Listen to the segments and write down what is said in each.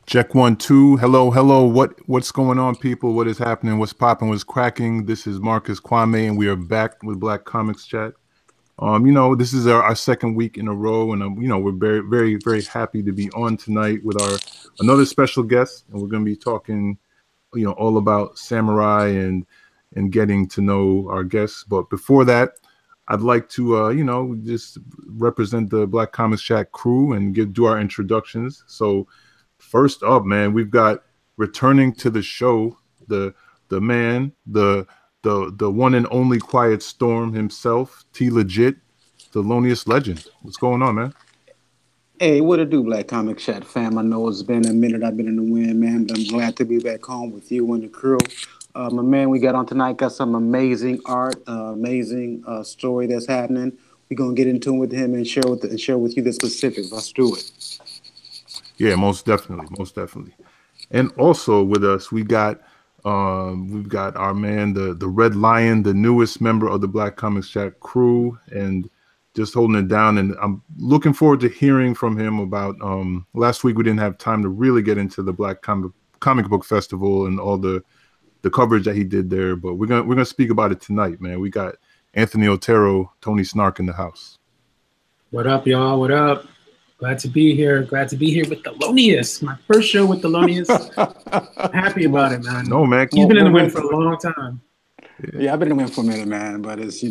Check one, two. Hello, hello. What's going on, people? What is happening? What's popping? What's cracking? This is Marcus Kwame, and we are back with Black Comics Chat. This is our second week in a row, and we're very, very, very happy to be on tonight with our another special guest, and we're going to be talking, all about samurai and getting to know our guests. But before that, I'd like to, just represent the Black Comics Chat crew and do our introductions. So. First up, man, we've got returning to the show, the man, the one and only Quiet Storm himself, T Legit, the loneliest legend. What's going on, man? Hey, what it do, Black Comic Chat fam? I know it's been a minute I've been in the wind, man, but I'm glad to be back home with you and the crew. My man, we got on tonight, got some amazing art, amazing story that's happening. We're gonna get into it with him and share with you the specifics. Let's do it. Yeah, most definitely, most definitely. And also with us, we've got our man, the Red Lion, the newest member of the Black Comics Chat crew, and just holding it down. And I'm looking forward to hearing from him about. Last week we didn't have time to really get into the Comic Book Festival and all the coverage that he did there, but we're gonna speak about it tonight, man. We got Anthony Otero, Tony Snark in the house. What up, y'all? What up? Glad to be here. Glad to be here with the Thelonious. My first show with the Thelonious. Happy about it, man. No, man. He's been in the wind for a long time. Yeah, I've been in the wind for a minute, man, but it's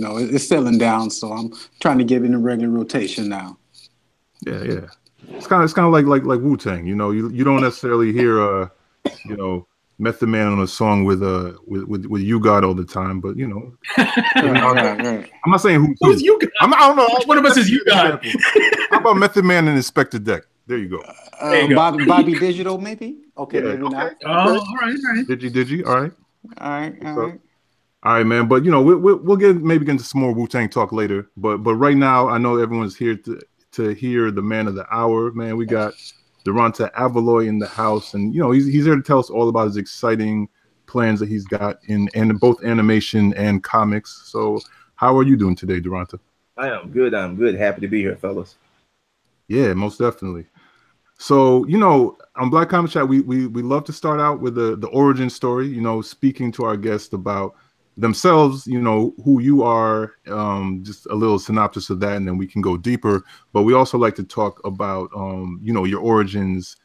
settling down, so I'm trying to get in the regular rotation now. Yeah. It's kind of like Wu-Tang, you don't necessarily hear Method Man on a song with You God all the time, but Right. I'm not saying who's You God. I don't know. Which one of us is You God? How about Method Man and Inspector Deck? There you go. Bobby Digital, maybe? Okay, Yeah, maybe not. Oh, all right. Digi, all right. All right. All right, man. But we'll get into some more Wu-Tang talk later. But right now, I know everyone's here to hear the man of the hour, man. We got Deranta Avaloy in the house, and he's here to tell us all about his exciting plans that he's got in both animation and comics. So, how are you doing today, Deranta? I am good. Happy to be here, fellas. Yeah, most definitely. So, on Black Comic Chat, we love to start out with the origin story. Speaking to our guests about themselves, who you are, just a little synopsis of that, and then we can go deeper. But we also like to talk about, your origins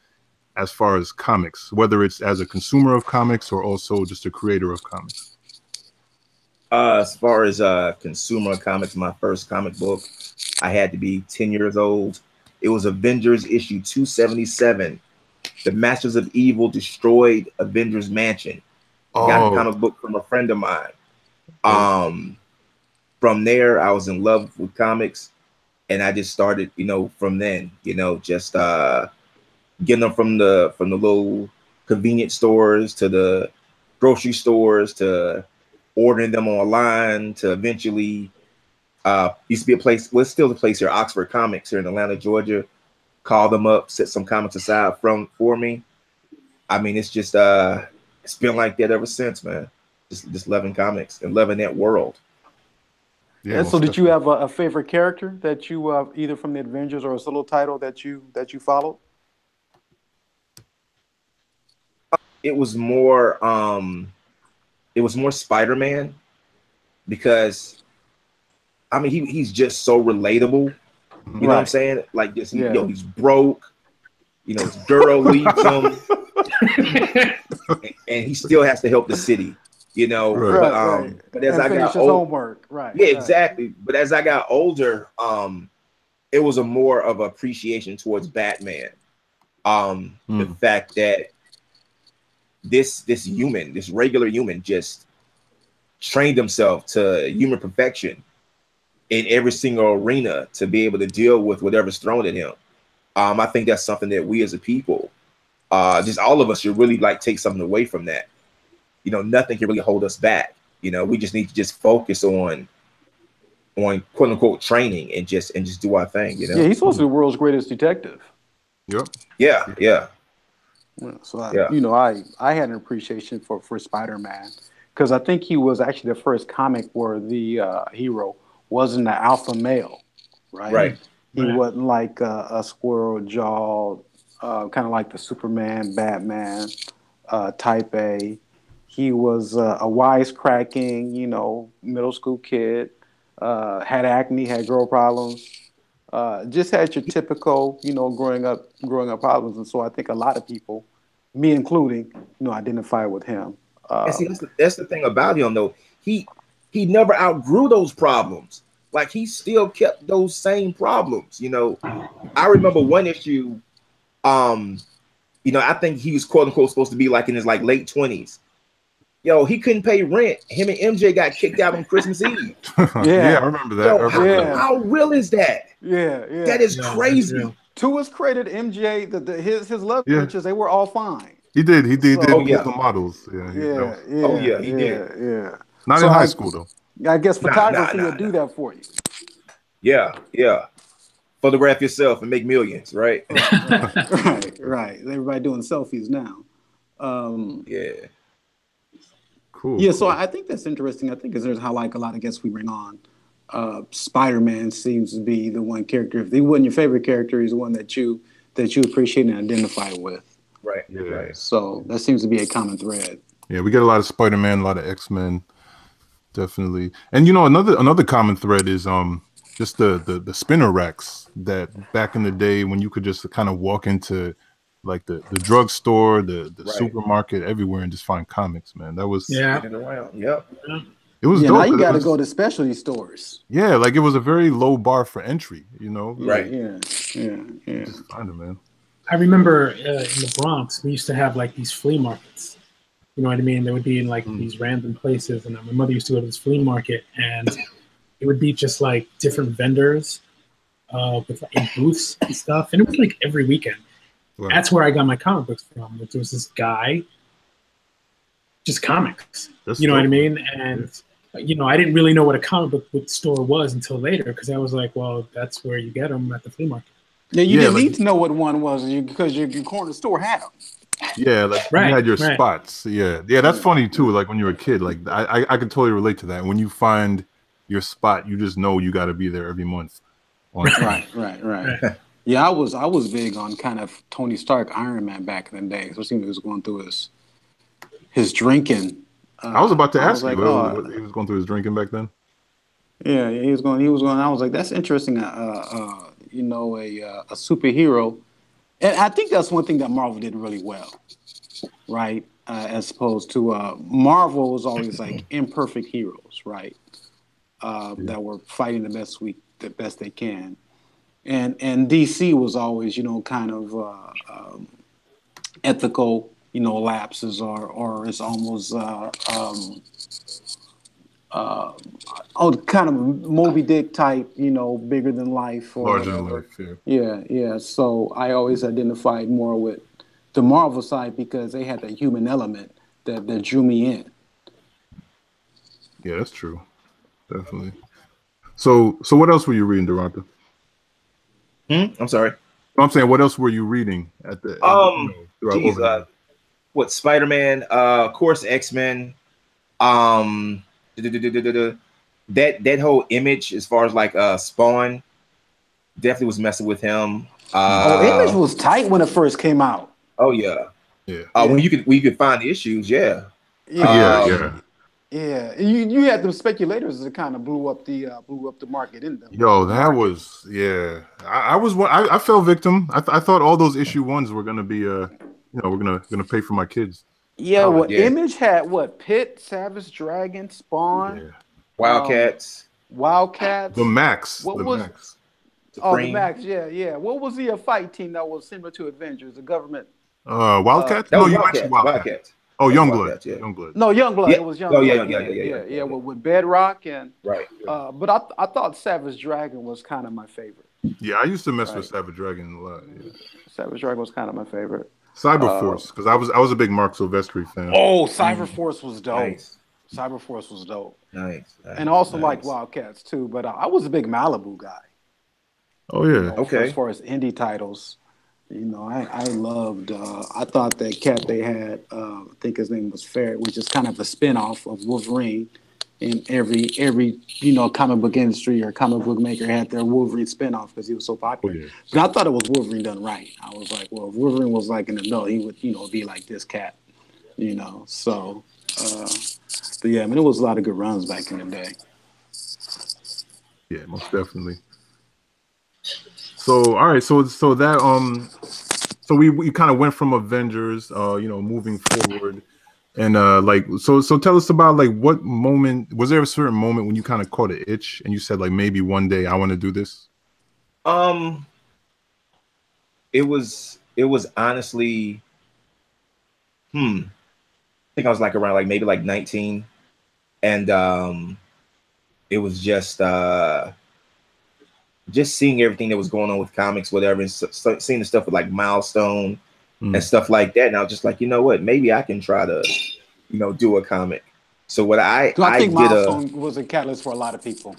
as far as comics, whether it's as a consumer of comics or also just a creator of comics. As far as consumer comics, my first comic book, I had to be 10 years old. It was Avengers issue 277. The Masters of Evil destroyed Avengers Mansion. Got the comic book from a friend of mine. From there, I was in love with comics, and I just started, from then, just getting them from the little convenience stores to the grocery stores to ordering them online to eventually used to be a place, well, it's still a place here, Oxford Comics here in Atlanta, Georgia. Call them up, set some comics aside for me. I mean, it's just it's been like that ever since, man. Just loving comics and loving that world. Yeah. So, did you have a favorite character that you either from the Avengers or a solo title that you followed? It was more Spider-Man, because I mean he's just so relatable. You know what I'm saying? Like just he's broke. His girl leaves him, and he still has to help the city. But as I got older, exactly. But as I got older, it was a more of appreciation towards Batman. The fact that this regular human just trained himself to human perfection in every single arena to be able to deal with whatever's thrown at him. I think that's something that we as a people, just all of us, should really take something away from that. Nothing can really hold us back. We just need to just focus on quote unquote training and just do our thing. Yeah, he's supposed to be the world's greatest detective. Yep. Yeah. So I had an appreciation for Spider-Man, because I think he was actually the first comic where the hero wasn't an alpha male, right? Right. He wasn't like a squirrel jawed kind of like the Superman, Batman type A. He was a wisecracking, middle school kid. Had acne, had girl problems. Just had your typical, growing up problems. And so I think a lot of people, me including, identify with him. And see, that's the thing about him, though. He never outgrew those problems. Like, he still kept those same problems. I remember one issue. I think he was quote unquote supposed to be like in his late 20s. Yo, he couldn't pay rent. Him and MJ got kicked out on Christmas Eve. Yeah, I remember that. How real is that? Yeah. That is crazy. To his credit, MJ, his love pictures, they were all fine. He did So, the models. Yeah. He did. Yeah. Not in high school though. I guess photography will do that for you. Yeah. Photograph yourself and make millions, right? Right. Everybody doing selfies now. Yeah. Cool. Yeah, so I think that's interesting. I think there's how a lot of guests we bring on. Spider-Man seems to be the one character. If he wasn't your favorite character, he's the one that you appreciate and identify with. Right. Yeah. Right. So that seems to be a common thread. Yeah, we get a lot of Spider-Man, a lot of X-Men, definitely. And another common thread is just the spinner racks that back in the day when you could just kind of walk into like the drugstore, the supermarket, everywhere and just find comics, man. That was around. Yep. It was dope. Now you got to go to specialty stores. Yeah, like it was a very low bar for entry, Right. Yeah. Just find it, man. I remember in the Bronx, we used to have these flea markets. You know what I mean? They would be in these random places, and my mother used to go to this flea market, and it would be just different vendors with in booths and stuff, and it was every weekend. Right. That's where I got my comic books from. There was this guy, just comics. That's what I mean? And I didn't really know what a comic book store was until later, because I was like, well, that's where you get them, at the flea market. Yeah, you didn't need to know what one was because your corner store had them. Yeah, you had your spots. Yeah, that's funny too. Like when you're a kid, I can totally relate to that. When you find your spot, you just know you got to be there every month. Right. Yeah, I was big on kind of Tony Stark, Iron Man back in the day, especially when he was going through his drinking. I was about to ask you, what he was going through his drinking back then. Yeah, he was going. I was like, that's interesting. A superhero, and I think that's one thing that Marvel did really well, right? As opposed to Marvel was always imperfect heroes, right? That were fighting the best they can, and DC was always kind of ethical, lapses or it's almost kind of Moby Dick type, bigger than life or larger than life. Yeah. So I always identified more with the Marvel side because they had that human element that drew me in. Yeah, that's true. Definitely. So what else were you reading, Deranta? I'm sorry. I'm saying, what else were you reading at the what, Spider-Man, of course, X-Men, that whole Image as far as Spawn definitely was messing with him. Image was tight when it first came out. Oh yeah. When you could find the issues, yeah. Yeah, you had them speculators that kind of blew up the market in them. Yo, that was I fell victim. I thought all those issue ones were gonna be we're gonna pay for my kids. Yeah, Image had Pitt, Savage Dragon, Spawn, Wildcats, the Max. Max? The Max. Yeah. What was the fight team that was similar to Avengers? The government. Wildcats. No, Wildcats. Oh, Youngblood. Youngblood. No, Youngblood. Yeah. It was Youngblood. Yeah. With Bedrock and right. But I thought Savage Dragon was kind of my favorite. Yeah, I used to mess with Savage Dragon a lot. Yeah. Savage Dragon was kind of my favorite. Cyberforce, because I was a big Mark Silvestri fan. Oh, Cyberforce was dope. Nice. Cyberforce was dope. Nice. And also like Wildcats too, but I was a big Malibu guy. Oh yeah. Okay. As far as indie titles, I loved. I thought that cat they had, I think his name was Ferret, which is kind of a spinoff of Wolverine. and every comic book industry or comic book maker had their Wolverine spinoff because he was so popular. Oh, yeah. But I thought it was Wolverine done right. I was like, well, if Wolverine was like an adult, he would be like this cat, So, but yeah, I mean, it was a lot of good runs back in the day. Yeah, most definitely. So all right, so that so we kind of went from Avengers, moving forward, and so tell us about like what moment was there a certain moment when you kind of caught an itch and you said like maybe one day I want to do this? It was honestly, I think I was like around like maybe like 19, and it was just seeing everything that was going on with comics, whatever, and seeing the stuff with like Milestone and stuff like that. And I was just like, you know what, maybe I can try to, do a comic. So what I think Milestone was a catalyst for a lot of people.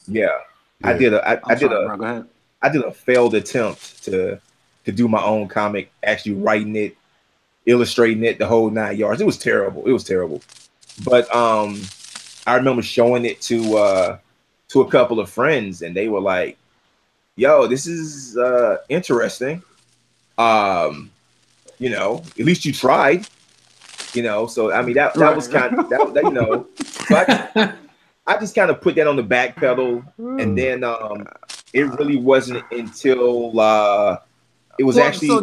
Yeah. I did a failed attempt to do my own comic, actually writing it, illustrating it, the whole 9 yards. It was terrible. But I remember showing it to a couple of friends, and they were like, yo, this is interesting. At least you tried. So I mean that was kind of that. So I just kind of put that on the back pedal, and then it really wasn't until it was actually. So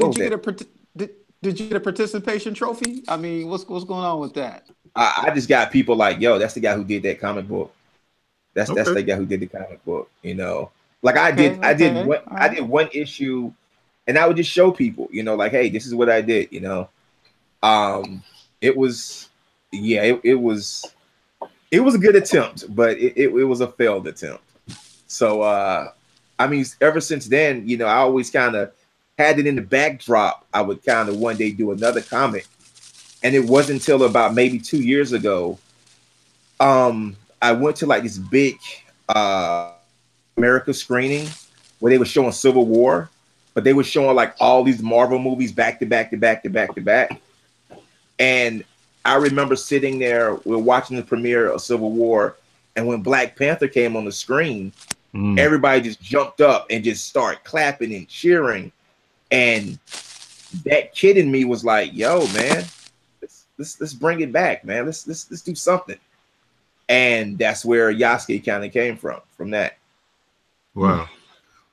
did you get a participation trophy? I mean, what's going on with that? I just got people like, yo, that's the guy who did that comic book. That's the guy who did the comic book. Like I did one issue, and I would just show people, like, hey, this is what I did. It was a good attempt, but it was a failed attempt. So I mean, ever since then, I always kind of had it in the backdrop. I would kind of one day do another comic, and it wasn't until about maybe 2 years ago, I went to like this big America screening where they were showing Civil War, but they were showing like all these Marvel movies back to back to back to back to back. And I remember sitting there, we're watching the premiere of Civil War, and when Black Panther came on the screen, everybody just jumped up and just started clapping and cheering. And that kid in me was like, yo, man, let's bring it back, man. Let's do something. And that's where Yasuke kind of came from that. Wow.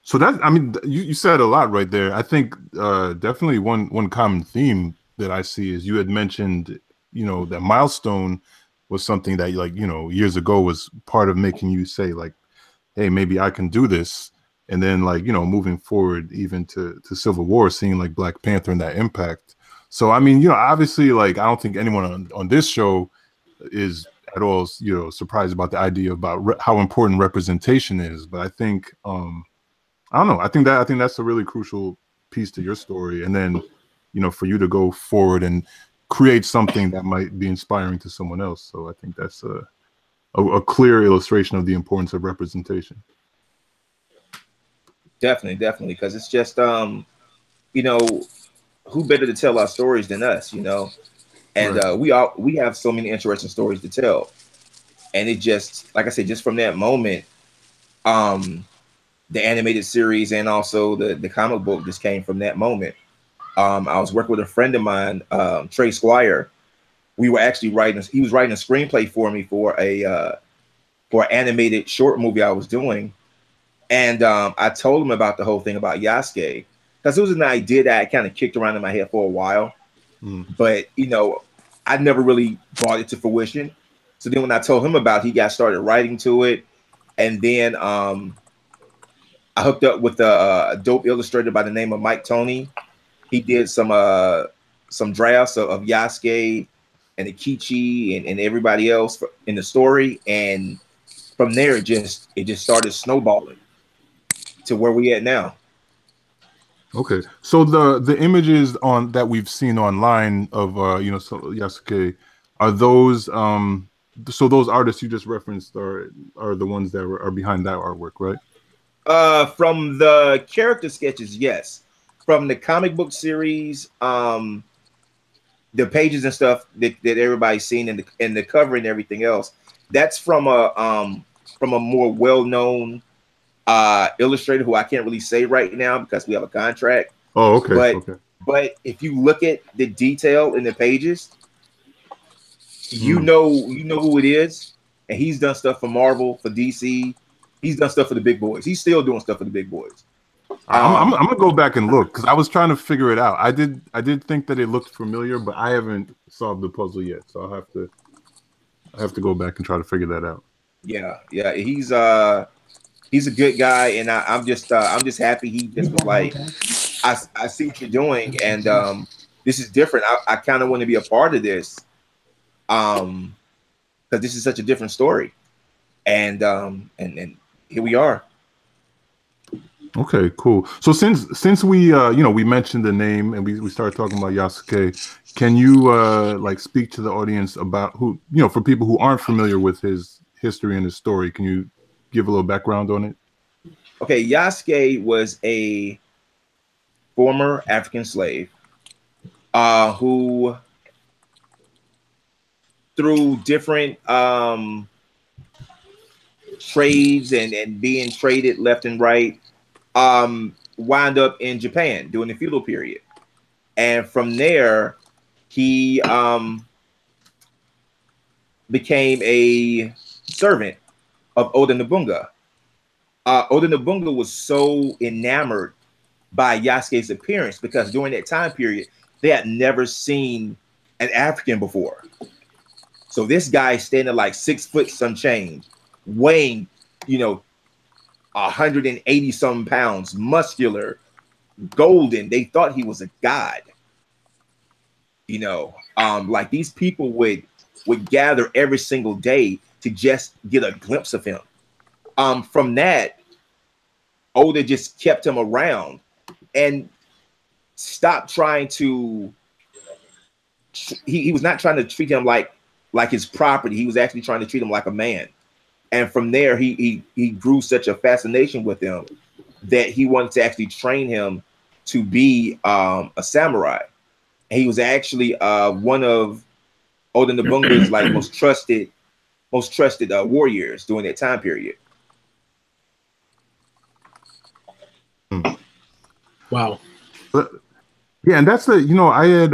So that, I mean, you said a lot right there. I think definitely one common theme that I see is you had mentioned, that Milestone was something that like, years ago was part of making you say like, hey, maybe I can do this. And then like, moving forward, even to Civil War, seeing like Black Panther and that impact. So, I mean, obviously, like, I don't think anyone on this show is at all, surprised about the idea about how important representation is. But I think, I don't know. I think that's a really crucial piece to your story. And then, for you to go forward and create something that might be inspiring to someone else. So I think that's a clear illustration of the importance of representation. Definitely, because it's just, who better to tell our stories than us, And right. We have so many interesting stories to tell. And it just, like I said, just from that moment, the animated series and also the comic book just came from that moment. I was working with a friend of mine, Trey Squire. We were actually he was writing a screenplay for me for an animated short movie I was doing. And I told him about the whole thing about Yasuke, because it was an idea that I kind of kicked around in my head for a while. But, I never really brought it to fruition. So then when I told him about it, he got started writing to it. And then I hooked up with a dope illustrator by the name of Mike Tony. He did some drafts of Yasuke and Akichi and everybody else in the story. And from there, it just started snowballing to where we at now. Okay, so the images that we've seen online of Yasuke, are those so those artists you just referenced are the ones that are behind that artwork, right? From the character sketches, yes. From the comic book series, the pages and stuff that everybody's seen and the cover and everything else, That's from a more well-known illustrator who I can't really say right now because we have a contract. Oh, okay. But if you look at the detail in the pages, you know who it is, and he's done stuff for Marvel, for DC. He's done stuff for the big boys. He's still doing stuff for the big boys. I'm gonna go back and look because I was trying to figure it out. I did think that it looked familiar, but I haven't solved the puzzle yet, so I have to go back and try to figure that out. Yeah, he's a good guy, and I'm just happy he just was like, I see what you're doing, and this is different. I kind of want to be a part of this, because this is such a different story, and here we are. Okay, cool. So since we we mentioned the name and we started talking about Yasuke, can you like speak to the audience about who, for people who aren't familiar with his history and his story, can you give a little background on it? Okay, Yasuke was a former African slave who, through different trades and being traded left and right, wound up in Japan during the feudal period. And from there, he became a servant of Oda Nobunaga. Oda Nobunaga was so enamored by Yasuke's appearance because during that time period, they had never seen an African before. So this guy standing like 6 foot some change, weighing, 180 some pounds, muscular, golden. They thought he was a god. Like these people would gather every single day to just get a glimpse of him. From that, Oda just kept him around and stopped trying to. He was not trying to treat him like his property. He was actually trying to treat him like a man. And from there, he grew such a fascination with him that he wanted to actually train him to be a samurai. And he was actually one of Oda Nobunaga's like most trusted warriors during that time period. Wow. Yeah, and that's I had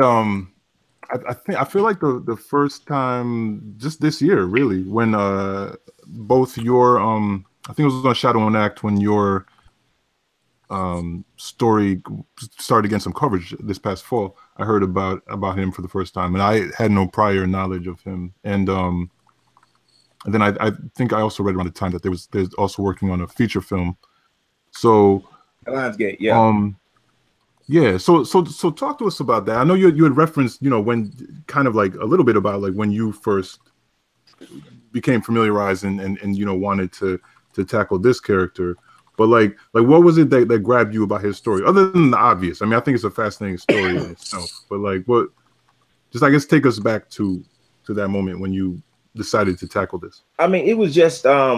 I feel like the first time just this year really when both your I think it was on Shadow and Act when your story started getting some coverage this past fall. I heard about him for the first time, and I had no prior knowledge of him. And then I think I also read around the time that there's also working on a feature film. So Lionsgate, yeah. Yeah, so talk to us about that. I know you had referenced, when kind of like a little bit about like when you first became familiarized and wanted to tackle this character. But like what was it that grabbed you about his story, other than the obvious? I mean, I think it's a fascinating story in itself. But like, what? Just I guess take us back to that moment when you decided to tackle this. I mean, it was just how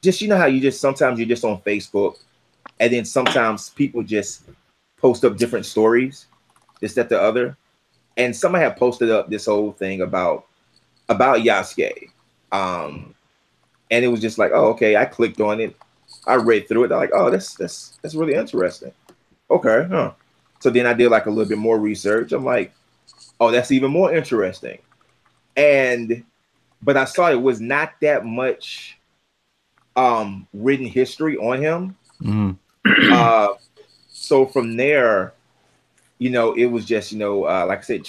you sometimes you're just on Facebook, and then sometimes people just post up different stories, this, that, the other, and somebody had posted up this whole thing about Yasuke, and it was just like, oh, okay. I clicked on it. I read through it. I'm like, oh, that's really interesting. Okay, huh? So then I did like a little bit more research. I'm like, oh, that's even more interesting. But I saw it was not that much written history on him. Mm-hmm. So from there, it was just, like I said,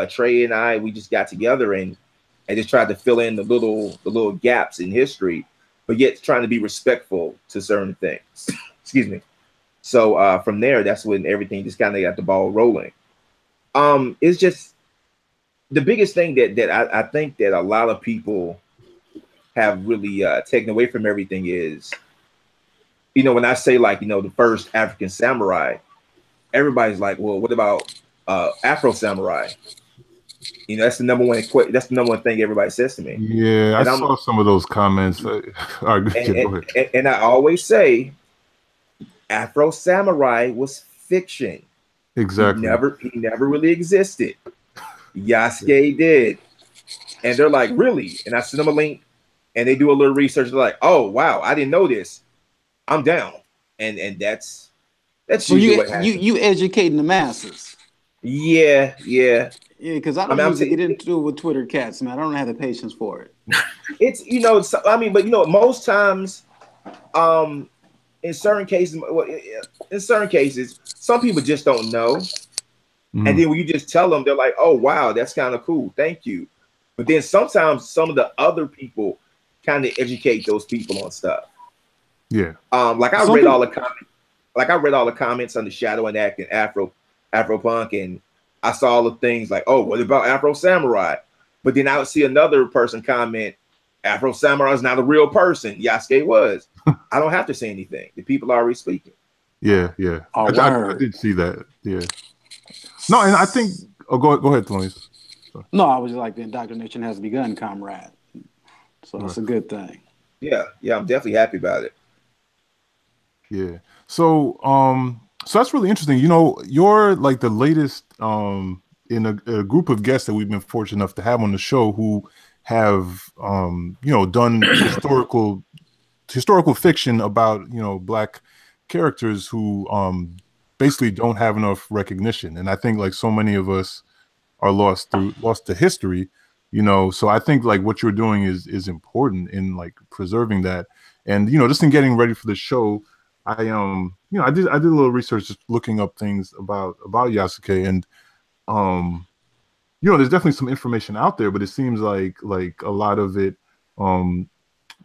Trey and I, we just got together and just tried to fill in the little gaps in history, but yet trying to be respectful to certain things. Excuse me. So from there, that's when everything just kind of got the ball rolling. It's just the biggest thing that I think that a lot of people have really taken away from everything is, when I say like, the first African samurai, everybody's like, well, what about Afro samurai? That's the number one. That's the number one thing everybody says to me. Yeah, I saw some of those comments. Go ahead. And I always say, Afro samurai was fiction. Exactly. He never really existed. Yasuke did. And they're like, really? And I send them a link, and they do a little research. They're like, oh wow, I didn't know this. I'm down. And that's so usually what happens. You educating the masses. Yeah. Yeah, because I don't usually get into it with Twitter cats, man. I don't have the patience for it. It's but most times, in certain cases, some people just don't know. Mm-hmm. And then when you just tell them, they're like, oh wow, that's kind of cool, thank you. But then sometimes some of the other people kind of educate those people on stuff. Yeah. Like I read all the comments. Like I read all the comments on the Shadow and Act and Afropunk, and I saw all the things like, oh, what about Afro Samurai? But then I would see another person comment, Afro Samurai is not a real person. Yasuke was. I don't have to say anything. The people are already speaking. Yeah. I did see that. Yeah. No, and I think. Oh, go ahead, Tony. No, I was just like the indoctrination has begun, comrade. So it's a good thing. Yeah, I'm definitely happy about it. Yeah. So that's really interesting. You're like the latest in a group of guests that we've been fortunate enough to have on the show who have done historical fiction about Black characters who basically don't have enough recognition. And I think like so many of us are lost to history, so I think like what you're doing is important in like preserving that. And just in getting ready for the show, I did a little research, just looking up things about Yasuke, and there's definitely some information out there, but it seems like a lot of it,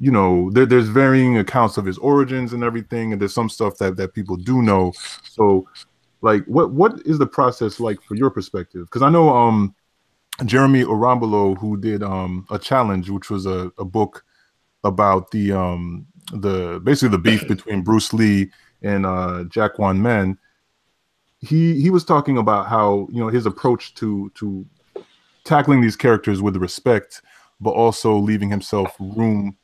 there's varying accounts of his origins and everything, and there's some stuff that people do know. So like what is the process like for your perspective? Because I know Jeremy Arambolo, who did a challenge, which was a book about basically the beef between Bruce Lee and Jack Wan Men. He was talking about how his approach to tackling these characters with respect, but also leaving himself room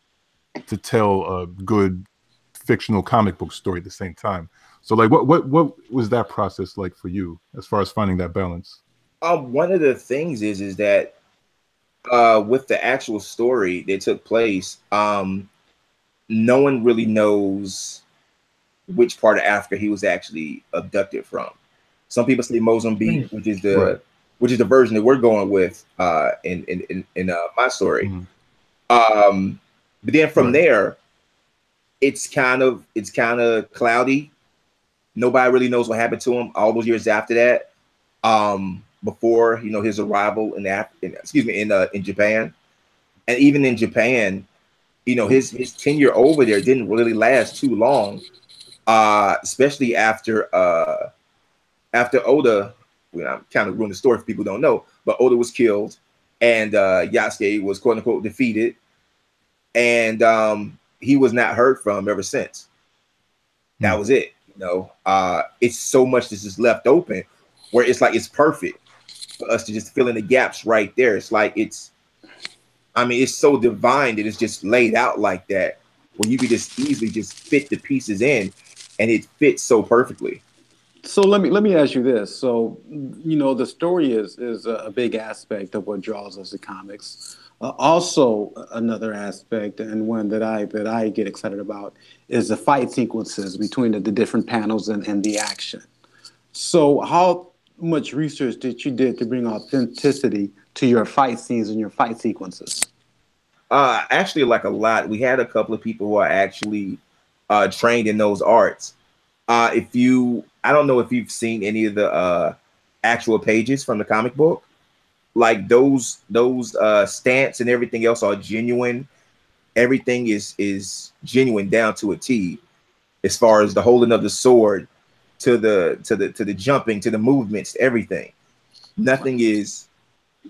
to tell a good fictional comic book story at the same time. So like what was that process like for you as far as finding that balance? One of the things is that with the actual story that took place, no one really knows which part of Africa he was actually abducted from. Some people say Mozambique, which is the version that we're going with in my story. Mm-hmm. But then from there, it's kind of cloudy. Nobody really knows what happened to him all those years after that. Before his arrival in Japan, and even in Japan, his tenure over there didn't really last too long, especially after Oda. I'm kind of ruining the story if people don't know, but Oda was killed, and Yasuke was quote unquote defeated, and he was not heard from ever since. That was it. It's so much that's just left open, where it's like it's perfect for us to just fill in the gaps right there. It's like it's so divine that it's just laid out like that, where you could just easily just fit the pieces in, and it fits so perfectly. So let me ask you this. So the story is a big aspect of what draws us to comics. Also, another aspect, and one that I get excited about, is the fight sequences between the different panels and the action. So how much research did you to bring authenticity to your fight scenes and your fight sequences? Actually, like a lot. We had a couple of people who are actually trained in those arts. I don't know if you've seen any of the actual pages from the comic book. Like those stance and everything else are genuine. Everything is genuine down to a T, as far as the holding of the sword, to the jumping, to the movements, everything. Nothing is.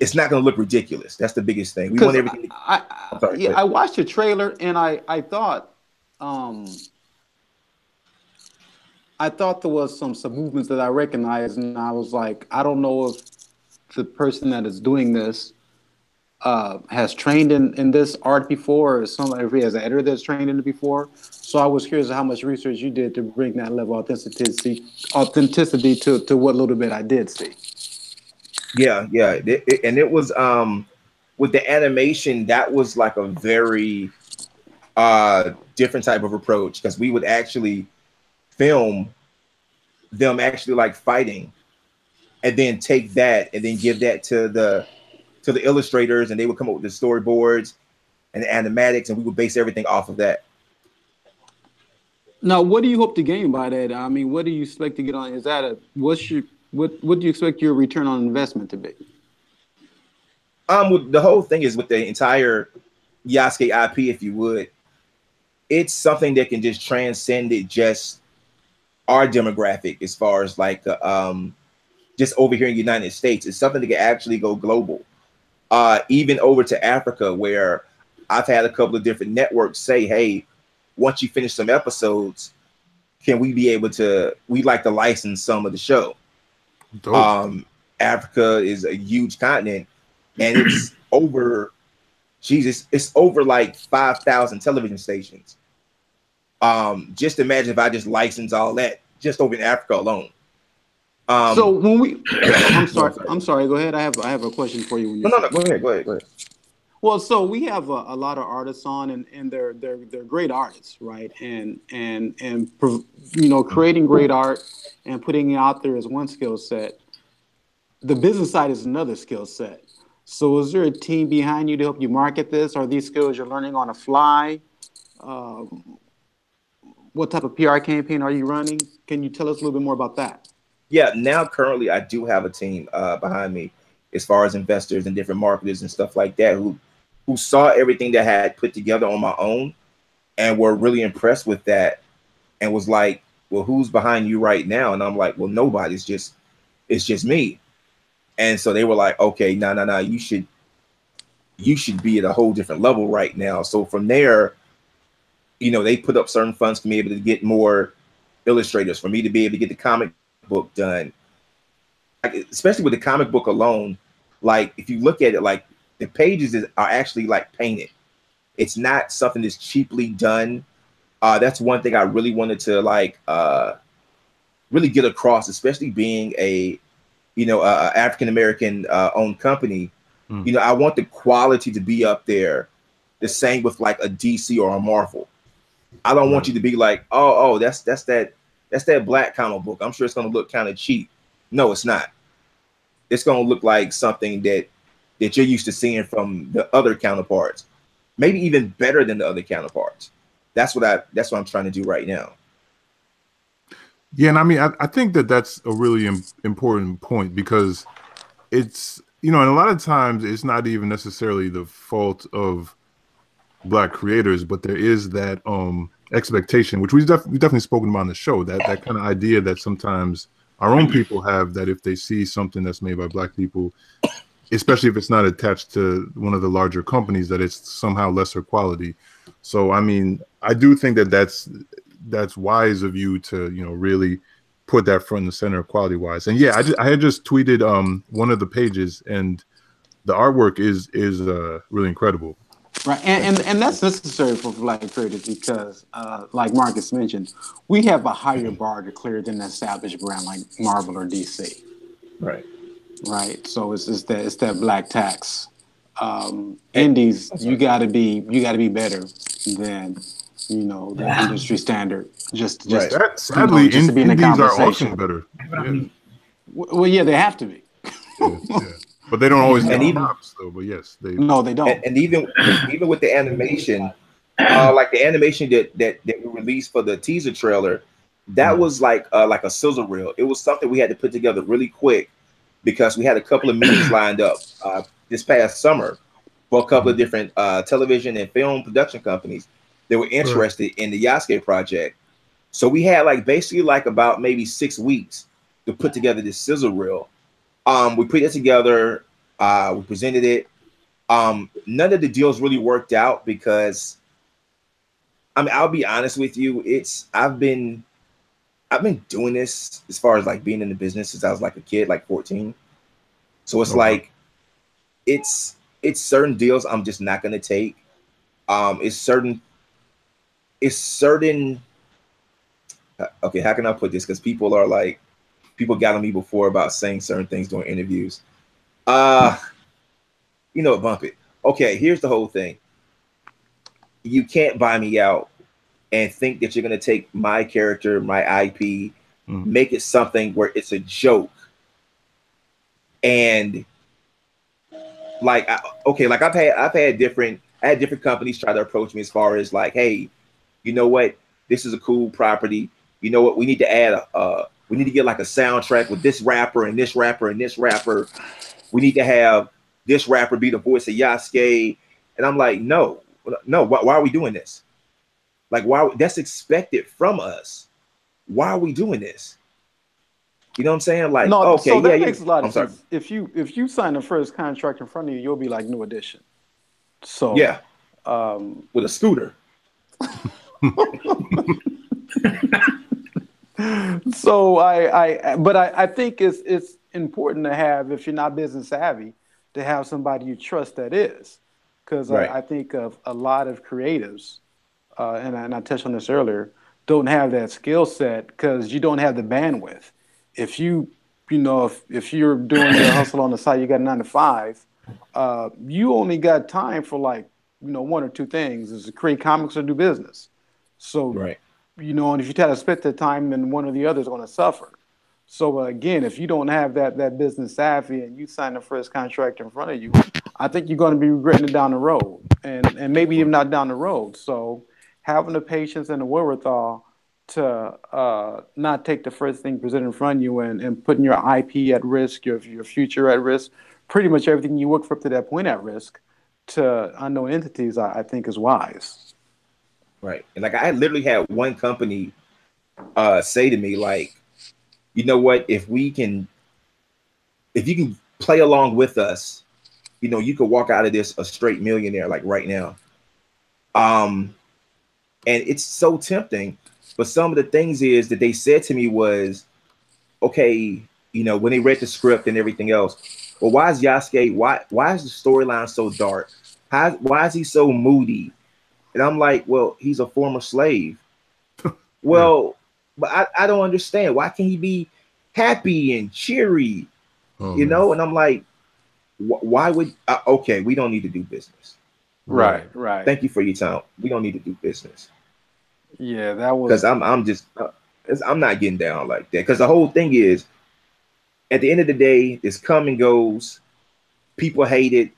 It's not going to look ridiculous. That's the biggest thing. We want everything. I watched the trailer and I thought there was some movements that I recognized, and I was like, I don't know if the person that is doing this has trained in this art before, or if he has an editor that's trained in it before. So I was curious how much research you did to bring that level of authenticity to what little bit I did see. Yeah. And it was with the animation, that was like a very different type of approach, because we would actually film them actually like fighting, and then take that and then give that to the illustrators, and they would come up with the storyboards and the animatics, and we would base everything off of that. Now, what do you hope to gain by that? I mean, what do you expect to get on? Is that what do you expect your return on investment to be? The whole thing is with the entire Yasuke IP, if you would, it's something that can just transcend it, just our demographic, as far as like just over here in the United States. It's something that can actually go global, even over to Africa, where I've had a couple of different networks say, hey, once you finish some episodes, can we be able to, we'd like to license some of the show. Africa is a huge continent, and it's over, Jesus, it's over like 5,000 television stations. Just imagine if I just license all that just over in Africa alone. So when we, I'm sorry. Go ahead. I have a question for you. No. Go ahead. Well, so we have a lot of artists on, and they're great artists, right? And you know, creating great art and putting it out there is one skill set. The business side is another skill set. So is there a team behind you to help you market this? Are these skills you're learning on the fly? What type of PR campaign are you running? Can you tell us a little bit more about that? Yeah, now currently I do have a team behind me, as far as investors and different marketers and stuff like that, who saw everything that I had put together on my own and were really impressed with that, and was like, well, who's behind you right now? And I'm like, well, nobody. It's just me. And so they were like, okay, no, you should be at a whole different level right now. So from there, you know, they put up certain funds for me to get more illustrators, for me to be able to get the comic book done. Like, especially with the comic book alone, like if you look at it, like the pages are actually like painted. It's not something that's cheaply done. That's one thing I really wanted to like really get across, especially being a, you know, African American owned company. You know, I want the quality to be up there, the same with like a DC or a Marvel. I don't want you to be like, oh, that's that black comic book. I'm sure it's going to look kind of cheap. No, it's not. It's going to look like something that you're used to seeing from the other counterparts, maybe even better than the other counterparts. That's what I'm trying to do right now. Yeah, and I mean, I think that's a really important point, because it's, you know, and a lot of times it's not even necessarily the fault of Black creators, but there is that expectation, which we've definitely spoken about on the show, that kind of idea that sometimes our own people have, that if they see something that's made by Black people, especially if it's not attached to one of the larger companies, that it's somehow lesser quality. So, I mean, I do think that that's wise of you to, you know, really put that front and center quality wise. And yeah, I had just tweeted one of the pages, and the artwork is really incredible. Right, and that's necessary for Black creators, because, like Marcus mentioned, we have a higher bar to clear than an established brand like Marvel or DC. Right. So it's that Black tax. Indies, you gotta be better than, you know, the industry standard. Just sadly, just to be in the conversation. Are also better. Yeah. Well, yeah, they have to be. Yeah. But they don't always get props, though. But yes, they. No, they don't. And even with the animation, like the animation that we released for the teaser trailer, that was like a sizzle reel. It was something we had to put together really quick, because we had a couple of meetings lined up this past summer for a couple of different television and film production companies that were interested in the Yasuke project. So we had like basically like about maybe 6 weeks to put together this sizzle reel. We put it together, we presented it. None of the deals really worked out, because I mean, I'll be honest with you, I've been doing this as far as like being in the business since I was like a kid, like 14. So it's like it's certain deals I'm just not gonna take. It's certain okay, how can I put this? Because people got on me before about saying certain things during interviews. You know, bump it. okay, here's the whole thing. You can't buy me out and think that you're going to take my character, my IP, make it something where it's a joke. And like, like I've had different companies try to approach me as far as like, hey, you know what? This is a cool property. You know what? We need to add we need to get like a soundtrack with this rapper and this rapper and this rapper. We need to have this rapper be the voice of Yasuke. And I'm like, no. Why are we doing this? Like, why? That's expected from us. Why are we doing this? You know what I'm saying? Like, no, okay, so that yeah, makes a lot of sense. If you sign the first contract in front of you, you'll be like New Edition. So yeah, with a scooter. So I think it's important to have, if you're not business savvy, to have somebody you trust that is, because I think of a lot of creatives, and I touched on this earlier, don't have that skill set because you don't have the bandwidth. If you're doing your hustle on the side, you got 9 to 5, you only got time for like, one or two things, is to create comics or do business. So, and if you try to split the time, then one or the other is going to suffer. So again, if you don't have that business savvy and you sign the first contract in front of you, I think you're going to be regretting it down the road, and maybe even not down the road. So having the patience and the wherewithal to not take the first thing presented in front of you and putting your IP at risk, your future at risk, pretty much everything you work for up to that point at risk to unknown entities, I think is wise. Right. And like I literally had one company say to me, like, you know what, if you can play along with us, you could walk out of this a straight millionaire, like right now. And it's so tempting. But some of the things is that they said to me was, okay, when they read the script and everything else, well, why is Yasuke, why is the storyline so dark? Why is he so moody? And I'm like, well, he's a former slave. Well, but I don't understand. Why can't he be happy and cheery? And I'm like, why would, okay, we don't need to do business. Right. Thank you for your time. We don't need to do business. Yeah, that was, because I'm not getting down like that. Because the whole thing is, at the end of the day, this come and goes. People hate it.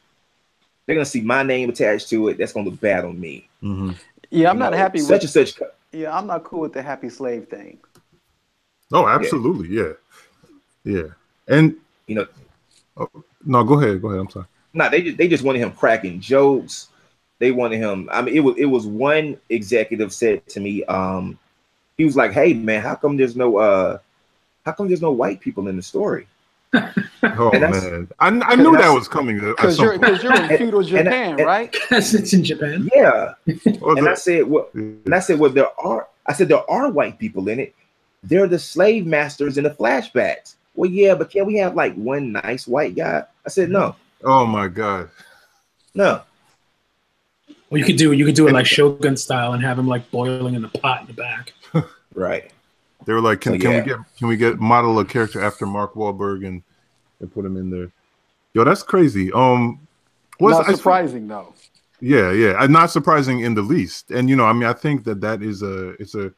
They're gonna see my name attached to it. That's gonna look bad on me. Mm-hmm. Yeah, I'm not happy with such and such. Yeah, I'm not cool with the happy slave thing. Oh, absolutely, yeah. And no, go ahead. I'm sorry. No, they just wanted him cracking jokes. They wanted him. I mean, it was one executive said to me, he was like, "Hey man, how come there's no white people in the story?" Oh man, I knew that was coming. Because you're in feudal Japan, right? It's in Japan. Yeah. And I said, well, there are white people in it. They're the slave masters in the flashbacks. Well, yeah, but can we have like one nice white guy? I said no. Oh my god. No. Well, you could do it like Shogun style and have him like boiling in a pot in the back. Right. They were like, can we get model a character after Mark Wahlberg and put him in there? Yo, that's crazy. Not surprising though. Yeah, not surprising in the least. And I think that is it's a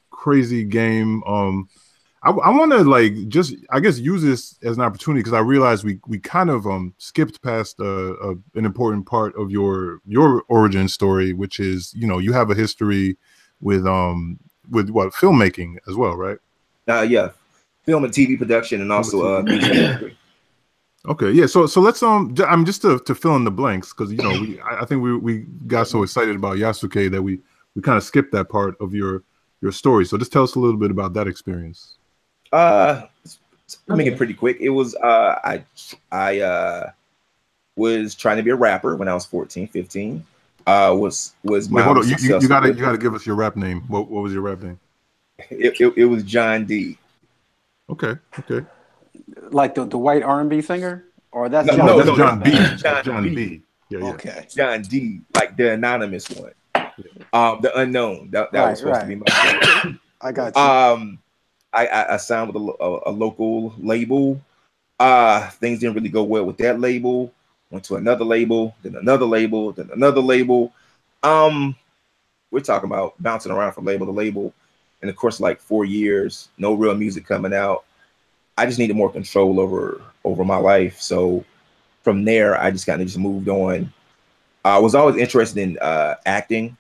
crazy game. I want to use this as an opportunity because I realized we kind of skipped past an important part of your origin story, which is you have a history with what, filmmaking as well, right? Yeah, film and TV production, and also music. Okay, yeah. So let's just to fill in the blanks because I think we got so excited about Yasuke that we kind of skipped that part of your story. So just tell us a little bit about that experience. I'll make it pretty quick. It was I was trying to be a rapper when I was 14, 15. Was my hold on. You gotta give us your rap name. What was your rap name? It was John D. Okay. Like the white R&B singer, or that's John B. John B. Yeah. Okay. John D. Like the anonymous one. The unknown. That was supposed to be my name. I got you. I signed with a local label. Things didn't really go well with that label. went to another label, then another label, then another label. We're talking about bouncing around from label to label. And of course, like 4 years, no real music coming out. I just needed more control over my life. So from there, I just kind of just moved on. I was always interested in acting.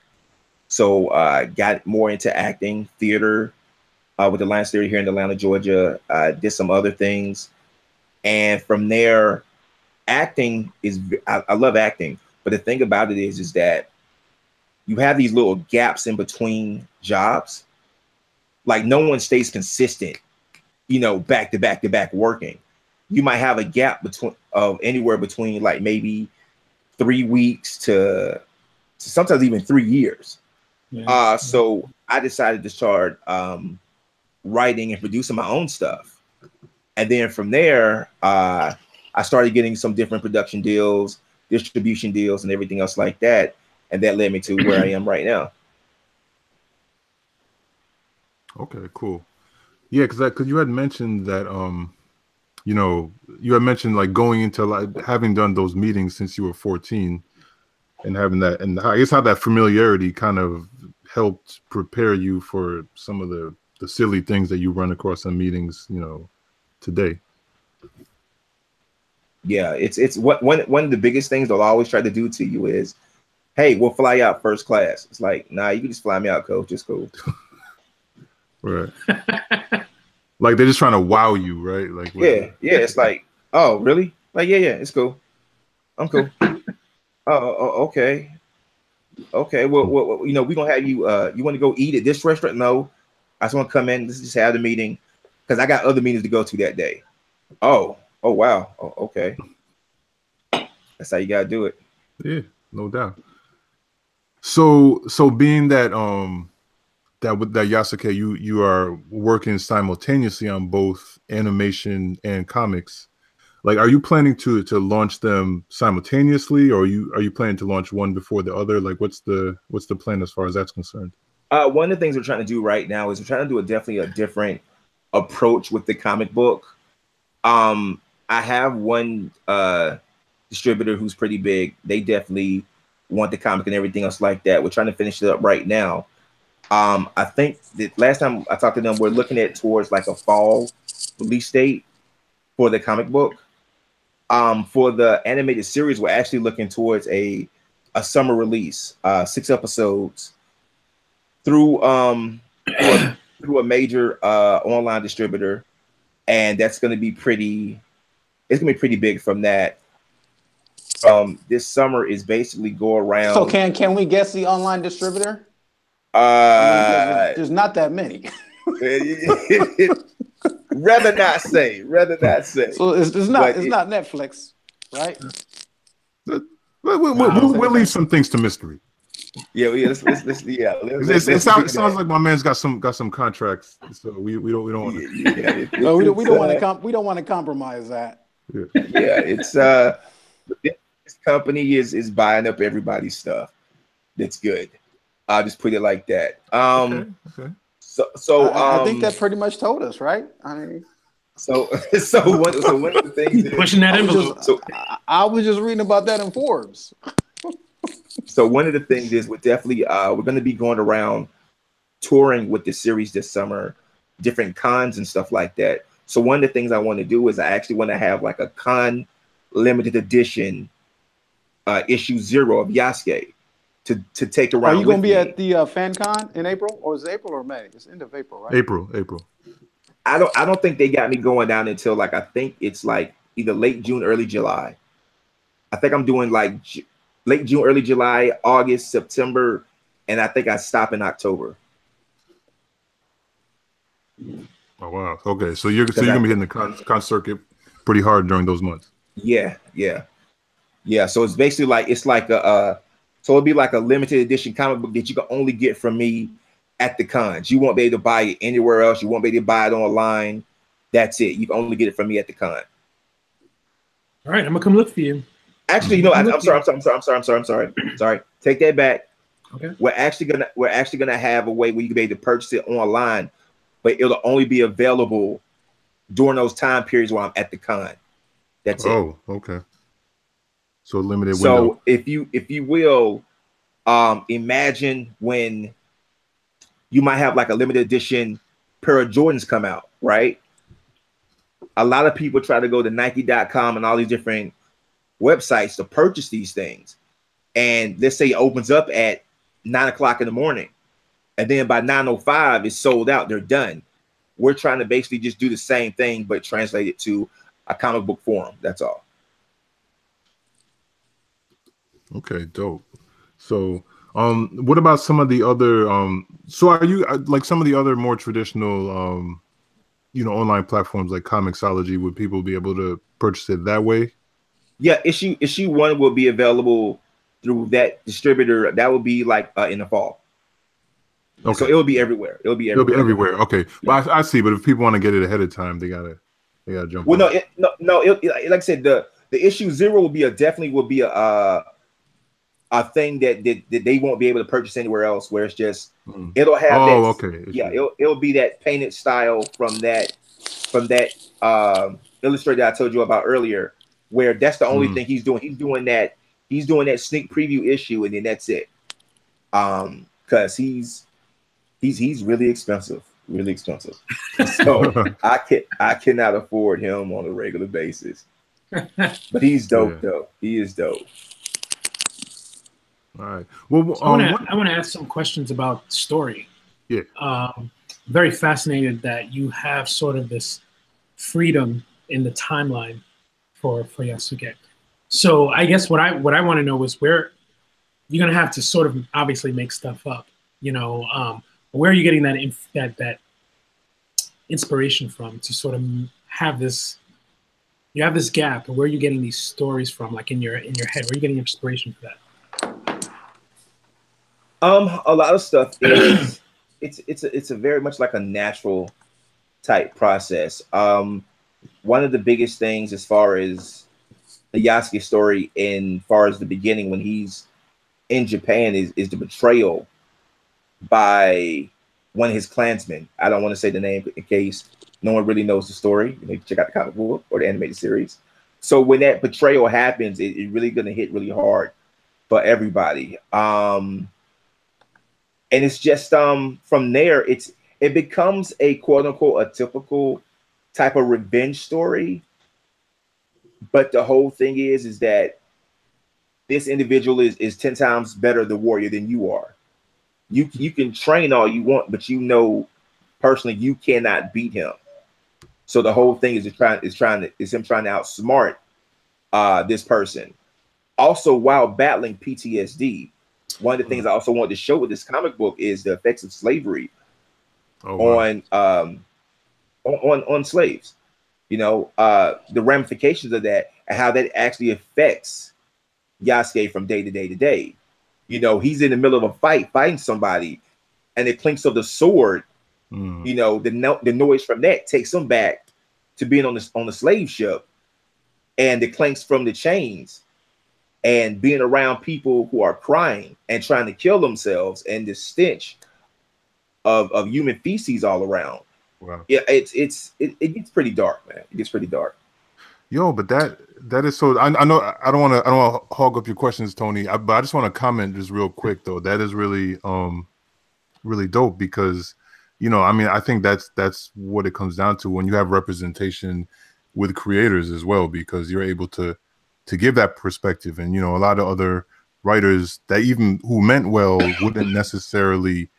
So I got more into acting, theater, with the Lions Theater here in Atlanta, Georgia. I did some other things. And from there, acting is, I love acting. But the thing about it is that you have these little gaps in between jobs. Like no one stays consistent, back to back to back working. You might have a gap of anywhere between like maybe 3 weeks to sometimes even 3 years. Yeah. So I decided to start writing and producing my own stuff. And then from there, I started getting some different production deals, distribution deals, and everything else like that. And that led me to where I am right now. Okay, cool. Yeah, because you had mentioned that you had mentioned like going into like having done those meetings since you were 14 and having that, and I guess how that familiarity kind of helped prepare you for some of the silly things that you run across in meetings, today. Yeah, it's what one of the biggest things they'll always try to do to you is, hey, we'll fly you out first class. It's like, nah, you can just fly me out, coach. It's cool. Right. Like they're just trying to wow you, right? Like yeah. It's like, oh, really? Like, yeah, it's cool. I'm cool. Oh, okay. Okay. Well, we're gonna have you. You want to go eat at this restaurant? No, I just want to come in. Let's just have the meeting because I got other meetings to go to that day. Oh, wow. Oh, okay. That's how you gotta do it. Yeah, no doubt. So being that that with that Yasuke, you are working simultaneously on both animation and comics. Like, are you planning to launch them simultaneously, or are you planning to launch one before the other? Like, what's the plan as far as that's concerned? One of the things we're trying to do right now is we're trying to do definitely a different approach with the comic book. I have one distributor who's pretty big. They definitely want the comic and everything else like that. We're trying to finish it up right now. I think the last time I talked to them, we're looking at towards like a fall release date for the comic book. For the animated series, we're actually looking towards a summer release, 6 episodes through a major online distributor, and that's going to be pretty. It's going to be pretty big from that. This summer is basically go around. So can we guess the online distributor? There's not that many. Rather not say. So it's not Netflix, right? We'll leave some things to mystery. Yeah, let's it sounds like my man's got some contracts, so we don't want to. We don't want to compromise that. Yeah, it's this company is buying up everybody's stuff. That's good. I'll just put it like that. Okay. So I think that pretty much told us, right? I mean, so one of the things is, pushing that envelope. I was just reading about that in Forbes. So one of the things is we're definitely we're going to be going around touring with the series this summer, different cons and stuff like that. So one of the things I want to do is I actually want to have like a con limited edition issue 0 of Yasuke to take around. Are you going to be at the fan con in April, or is it April or May? It's end of April, right? April. I don't think they got me going down until like I think it's like either late June, early July. I think I'm doing like late June, early July, August, September, and I think I stop in October. Oh wow! Okay, so you're gonna be hitting the con circuit pretty hard during those months. Yeah. So it's basically like so it'll be like a limited edition comic book that you can only get from me at the cons. You won't be able to buy it anywhere else. You won't be able to buy it online. That's it. You can only get it from me at the con. All right, I'm gonna come look for you. Actually, I'm sorry. Take that back. Okay. We're actually gonna have a way where you can be able to purchase it online, but it'll only be available during those time periods while I'm at the con. That's it. Oh, okay. So limited window. So if you will, imagine when you might have like a limited edition pair of Jordans come out, right? A lot of people try to go to Nike.com and all these different websites to purchase these things. And let's say it opens up at 9 o'clock in the morning. And then by 9:05, it's sold out. They're done. We're trying to basically just do the same thing, but translate it to a comic book forum. That's all. Okay, dope. So, what about some of the other? So, are you like some of the other more traditional, online platforms like Comixology? Would people be able to purchase it that way? Yeah, issue 1 will be available through that distributor. That will be like in the fall. Okay. So it'll be everywhere. It'll be everywhere. Okay, yeah. But I see. But if people want to get it ahead of time, they gotta jump. Well, like I said, the issue 0 will be a thing that they won't be able to purchase anywhere else. Where it's just it'll have it'll be that painted style from that illustrator I told you about earlier. Where that's the only thing he's doing. He's doing that sneak preview issue, and then that's it. Because he's really expensive. So I cannot afford him on a regular basis. But he's dope though. He is dope. All right. Well, so I want to ask some questions about story. Yeah. Very fascinated that you have sort of this freedom in the timeline for Yasuke. So I guess what I want to know is where you're gonna have to sort of obviously make stuff up. Where are you getting that inspiration from to sort of have this? You have this gap, and where are you getting these stories from? Like in your head, where are you getting inspiration for that? A lot of stuff is it's a very much like a natural type process. One of the biggest things as far as the Yasuke story, in far as the beginning when he's in Japan, is the betrayal by one of his clansmen. I don't want to say the name in case no one really knows the story. You can check out the comic book or the animated series. So when that betrayal happens, it's really going to hit really hard for everybody. And it's just from there, it becomes a quote unquote a typical type of revenge story. But the whole thing is that this individual is 10 times better the warrior than you are. You can train all you want, but personally you cannot beat him. So the whole thing is him trying to outsmart this person. Also, while battling PTSD, one of the things I also wanted to show with this comic book is the effects of slavery on slaves. The ramifications of that and how that actually affects Yasuke from day to day to day. He's in the middle of a fight fighting somebody, and the clinks of the sword, the noise from that takes him back to being on the slave ship, and the clanks from the chains and being around people who are crying and trying to kill themselves, and the stench of human feces all around. Wow. Yeah, it gets pretty dark, man. It gets pretty dark. Yo, but that is so. I know I don't want to hog up your questions, Tony. But I just want to comment just real quick though. That is really really dope because I think that's what it comes down to when you have representation with creators as well, because you're able to give that perspective. And a lot of other writers that even who meant well wouldn't necessarily,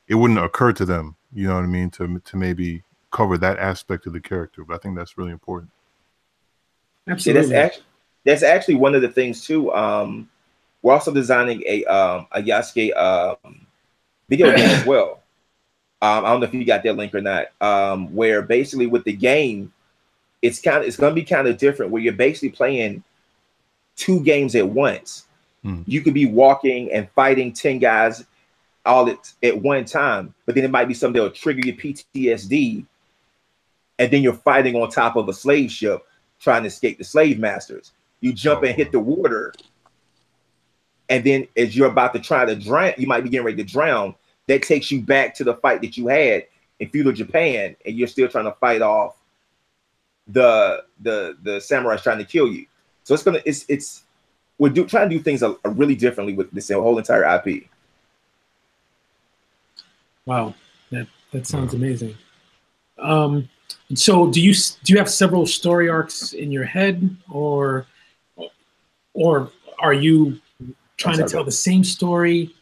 it wouldn't occur to them, to maybe cover that aspect of the character. But I think that's really important. Absolutely. Yeah, that's actually one of the things too. We're also designing a Yasuke video game as well. I don't know if you got that link or not. Where basically with the game, it's going to be kind of different. Where you're basically playing 2 games at once. You could be walking and fighting 10 guys all at one time, but then it might be something that will trigger your PTSD, and then you're fighting on top of a slave ship trying to escape the slave masters. You jump and hit the water, and then as you're about to try to drown, you might be getting ready to drown. That takes you back to the fight that you had in feudal Japan, and you're still trying to fight off the samurais trying to kill you. So it's trying to do things really differently with this whole entire IP. Wow, that sounds amazing. So do you have several story arcs in your head, or are you trying to tell the same story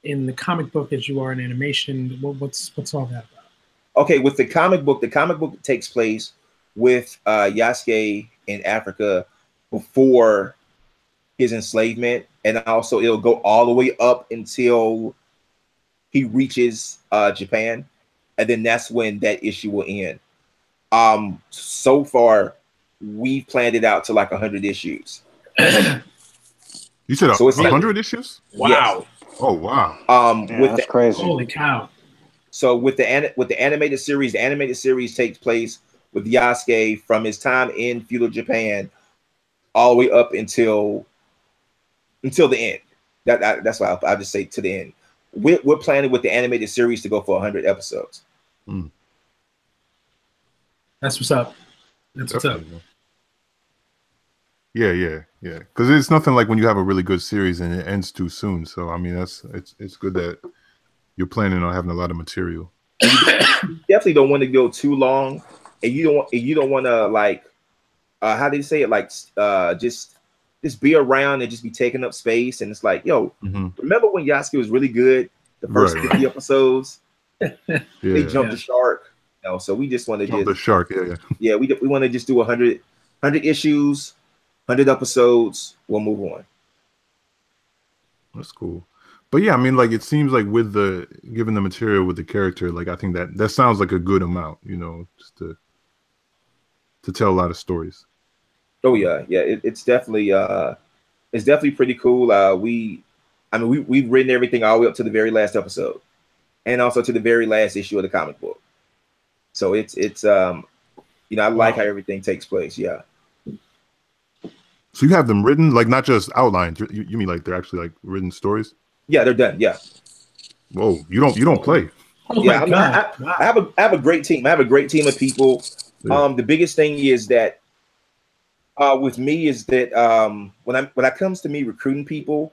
in the comic book as you are in animation? What's all that about? Okay, with the comic book takes place with Yasuke in Africa before his enslavement, and also it'll go all the way up until he reaches Japan, and then that's when that issue will end. So far, we've planned it out to like 100 issues. You said 100 issues? Wow. Yes. Oh wow. That's crazy. Holy cow. So with the animated series, the animated series takes place with Yasuke from his time in feudal Japan all the way up until the end. That's why I'll just say to the end. We're planning with the animated series to go for 100 episodes. That's what's up. That's Definitely. what's up. Yeah. Because it's nothing like when you have a really good series and it ends too soon. So I mean, it's good that you're planning on having a lot of material. You definitely don't want to go too long, and you don't want to like how do you say it, like just be around and just be taking up space. And it's like, yo, remember when Yasuke was really good the first 50 episodes? They jumped the shark. So we just want to jump the shark. Yeah. We want to just do 100 issues, 100 episodes. We'll move on. That's cool. But yeah, I mean, like, it seems like with given the material with the character, like, I think that sounds like a good amount, just to tell a lot of stories. Oh yeah. It's definitely pretty cool. We've written everything all the way up to the very last episode, and also to the very last issue of the comic book. So it's I like how everything takes place. Yeah. So you have them written, like, not just outlines. You mean like they're actually like written stories? Yeah, they're done. Yeah. Whoa, you don't play. Yeah, I have a great team. I have a great team of people. Yeah. The biggest thing is that with me is that when it comes to me recruiting people,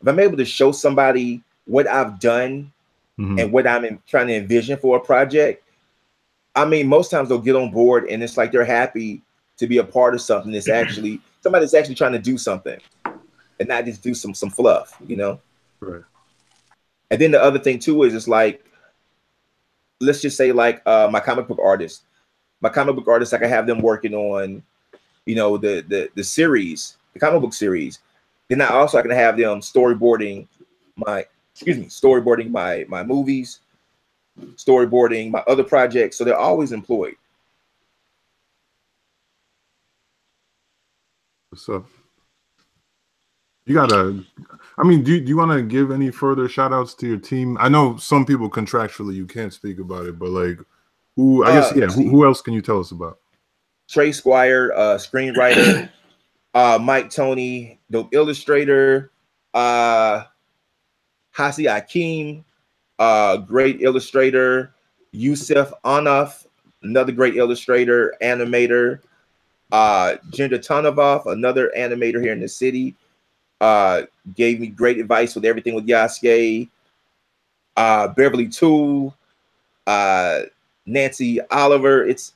if I'm able to show somebody what I've done and what I'm trying to envision for a project, I mean, most times they'll get on board and it's like they're happy to be a part of something that's actually somebody's actually trying to do something and not just do some fluff, Right. And then the other thing too is it's like, let's just say like my comic book artists, I can have them working on, the series, the comic book series. Then I can have them storyboarding my movies, storyboarding my other projects. So they're always employed. What's up? Do you want to give any further shout outs to your team? I know some people contractually you can't speak about it, but like who else can you tell us about? Trey Squire, screenwriter, Mike Tony, dope illustrator, Hasi Akeem, great illustrator, Yusuf Anaf, another great illustrator, animator, Jinder Tanavov, another animator here in the city, gave me great advice with everything with Yasuke, Beverly Toole, Nancy Oliver. It's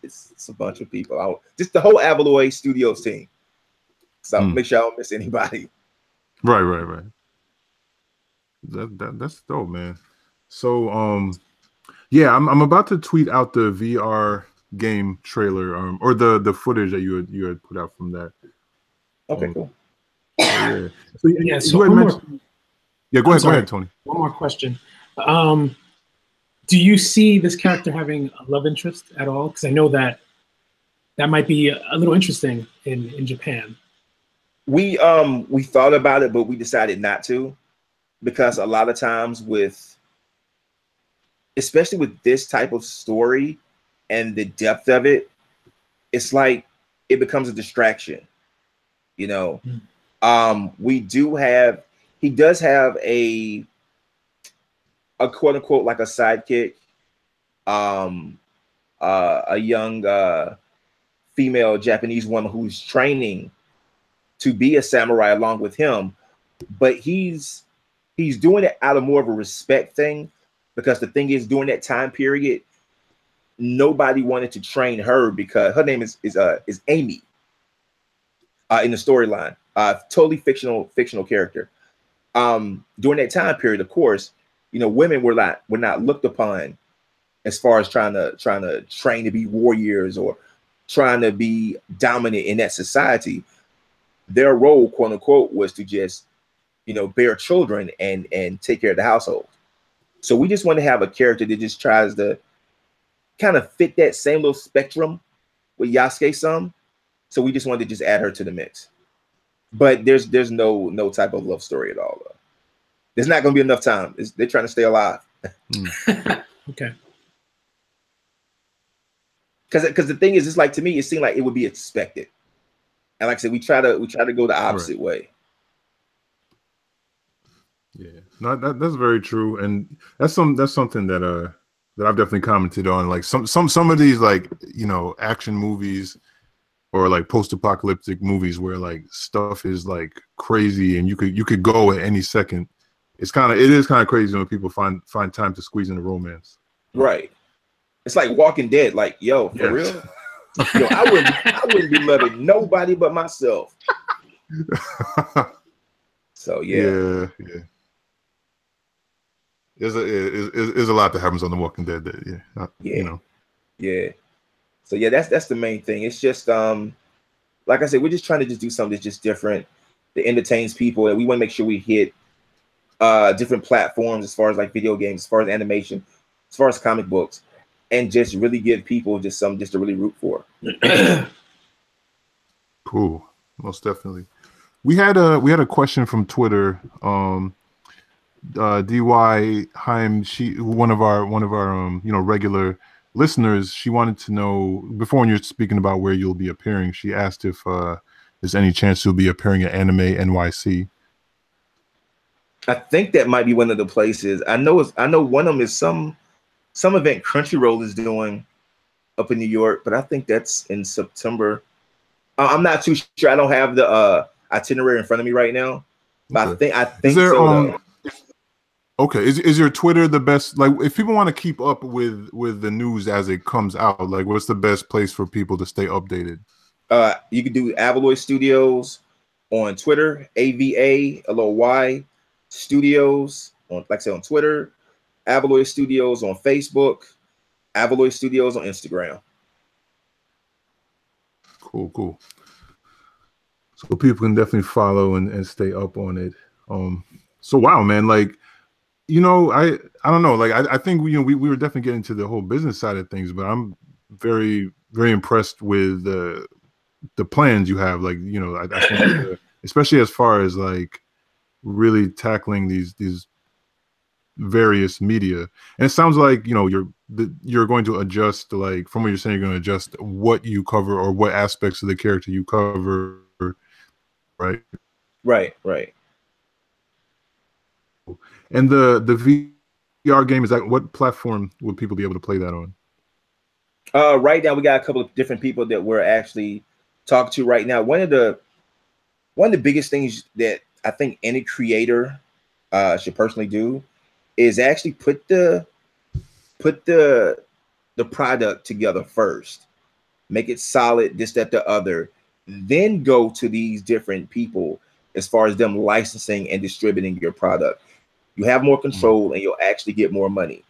a bunch of people. Just the whole Avaloy Studios team. So make sure I don't miss anybody. Right. That's dope, man. So I'm about to tweet out the VR game trailer or the footage that you had put out from that. Okay, cool. Yeah. So go ahead, Tony. One more question. Do you see this character having a love interest at all? Because I know that might be a little interesting in Japan. We thought about it, but we decided not to, because a lot of times especially with this type of story and the depth of it, it's like it becomes a distraction. He does have a quote unquote like a sidekick, a young female Japanese woman who's training to be a samurai along with him, but he's doing it out of more of a respect thing, because the thing is, during that time period, nobody wanted to train her because her name is Amy in the storyline. Totally fictional character. During that time period, of course, you know, women were not looked upon as far as trying to train to be warriors or trying to be dominant in that society. Their role, quote unquote, was to just, you know, bear children and take care of the household. So we just want to have a character that just tries to kind of fit that same little spectrum with Yasuke some. So we just wanted to just add her to the mix. But there's no type of love story at all. There's not going to be enough time. They're trying to stay alive. Okay. Because the thing is, it's like, to me, it seemed like it would be expected. And like I said, we try to go the opposite way. Yeah, no, that's very true, and that's something that I've definitely commented on. Like some of these, like, you know, action movies or like post-apocalyptic movies where like stuff is like crazy and you could go at any second. It is kind of crazy when people find time to squeeze in the romance. Right. It's like Walking Dead. Like, yo, for real? Yo, I wouldn't be loving nobody but myself. So yeah. There's a lot that happens on The Walking Dead. You know. Yeah. So yeah, that's the main thing. It's just like I said, we're just trying to just do something that's just different, that entertains people, and we want to make sure we hit different platforms as far as like video games, as far as animation, as far as comic books, and just really give people just something just to really root for. Cool, most definitely. We had a question from Twitter. DY Heim, one of our you know, regular listeners, she wanted to know, before, when you're speaking about where you'll be appearing, she asked if there's any chance you'll be appearing at Anime NYC. I think that might be one of the places. I know one of them is some event Crunchyroll is doing up in New York, but I think that's in September. I'm not too sure. I don't have the itinerary in front of me right now, but okay. I think is there, so. Okay, is your Twitter the best? Like, if people want to keep up with the news as it comes out, like, what's the best place for people to stay updated? You can do Avaloy Studios on Twitter, AVALOY Studios on, like I said, on Twitter, Avaloy Studios on Facebook, Avaloy Studios on Instagram. Cool. So people can definitely follow and stay up on it. So wow, man, like, you know, I don't know, like I think we were definitely getting to the whole business side of things, but I'm very, very impressed with the plans you have. Like, you know, I think especially as far as like really tackling these various media, and it sounds like, you know, you're going to adjust, like, from what you're saying, you're going to adjust what you cover or what aspects of the character you cover, right. And the VR game, is that, what platform would people be able to play that on? Right now we got a couple of different people that we're actually talking to right now. One of the biggest things that I think any creator should personally do is actually put the product together first, make it solid, this, that, the other, then go to these different people as far as them licensing and distributing your product. You have more control and you'll actually get more money.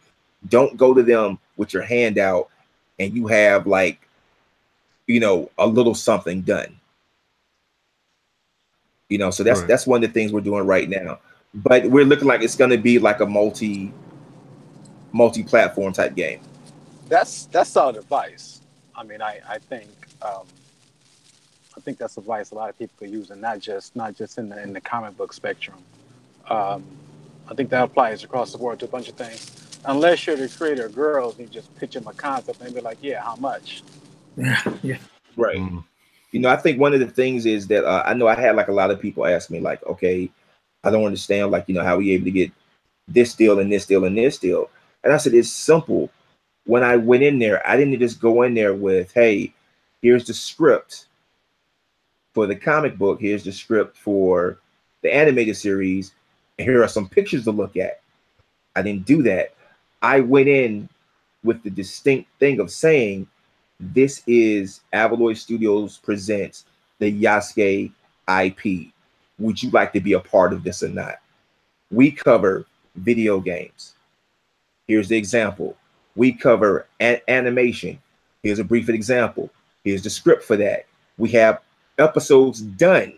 Don't go to them with your hand out and you have, like, you know, a little something done. You know, so that's one of the things we're doing right now. But we're looking like it's going to be like a multi-platform type game. That's solid advice. I mean, I think that's advice a lot of people are using, not just in the comic book spectrum. I think that applies across the board to a bunch of things. Unless you're the creator of girls, you just pitch them a concept and be like, yeah, how much? Yeah. Right. You know, I think one of the things is that I know I had like a lot of people ask me, like, okay, I don't understand, like, you know, how we able to get this deal and this deal and this deal. And I said, it's simple. When I went in there, I didn't just go in there with, hey, here's the script. for the comic book. Here's the script for the animated series, and here are some pictures to look at. I didn't do that. I went in with the distinct thing of saying, this is Avaloy Studios presents the Yasuke IP. Would you like to be a part of this or not? We cover video games. Here's the example. We cover animation. Here's a brief example. Here's the script for that. We have episodes done.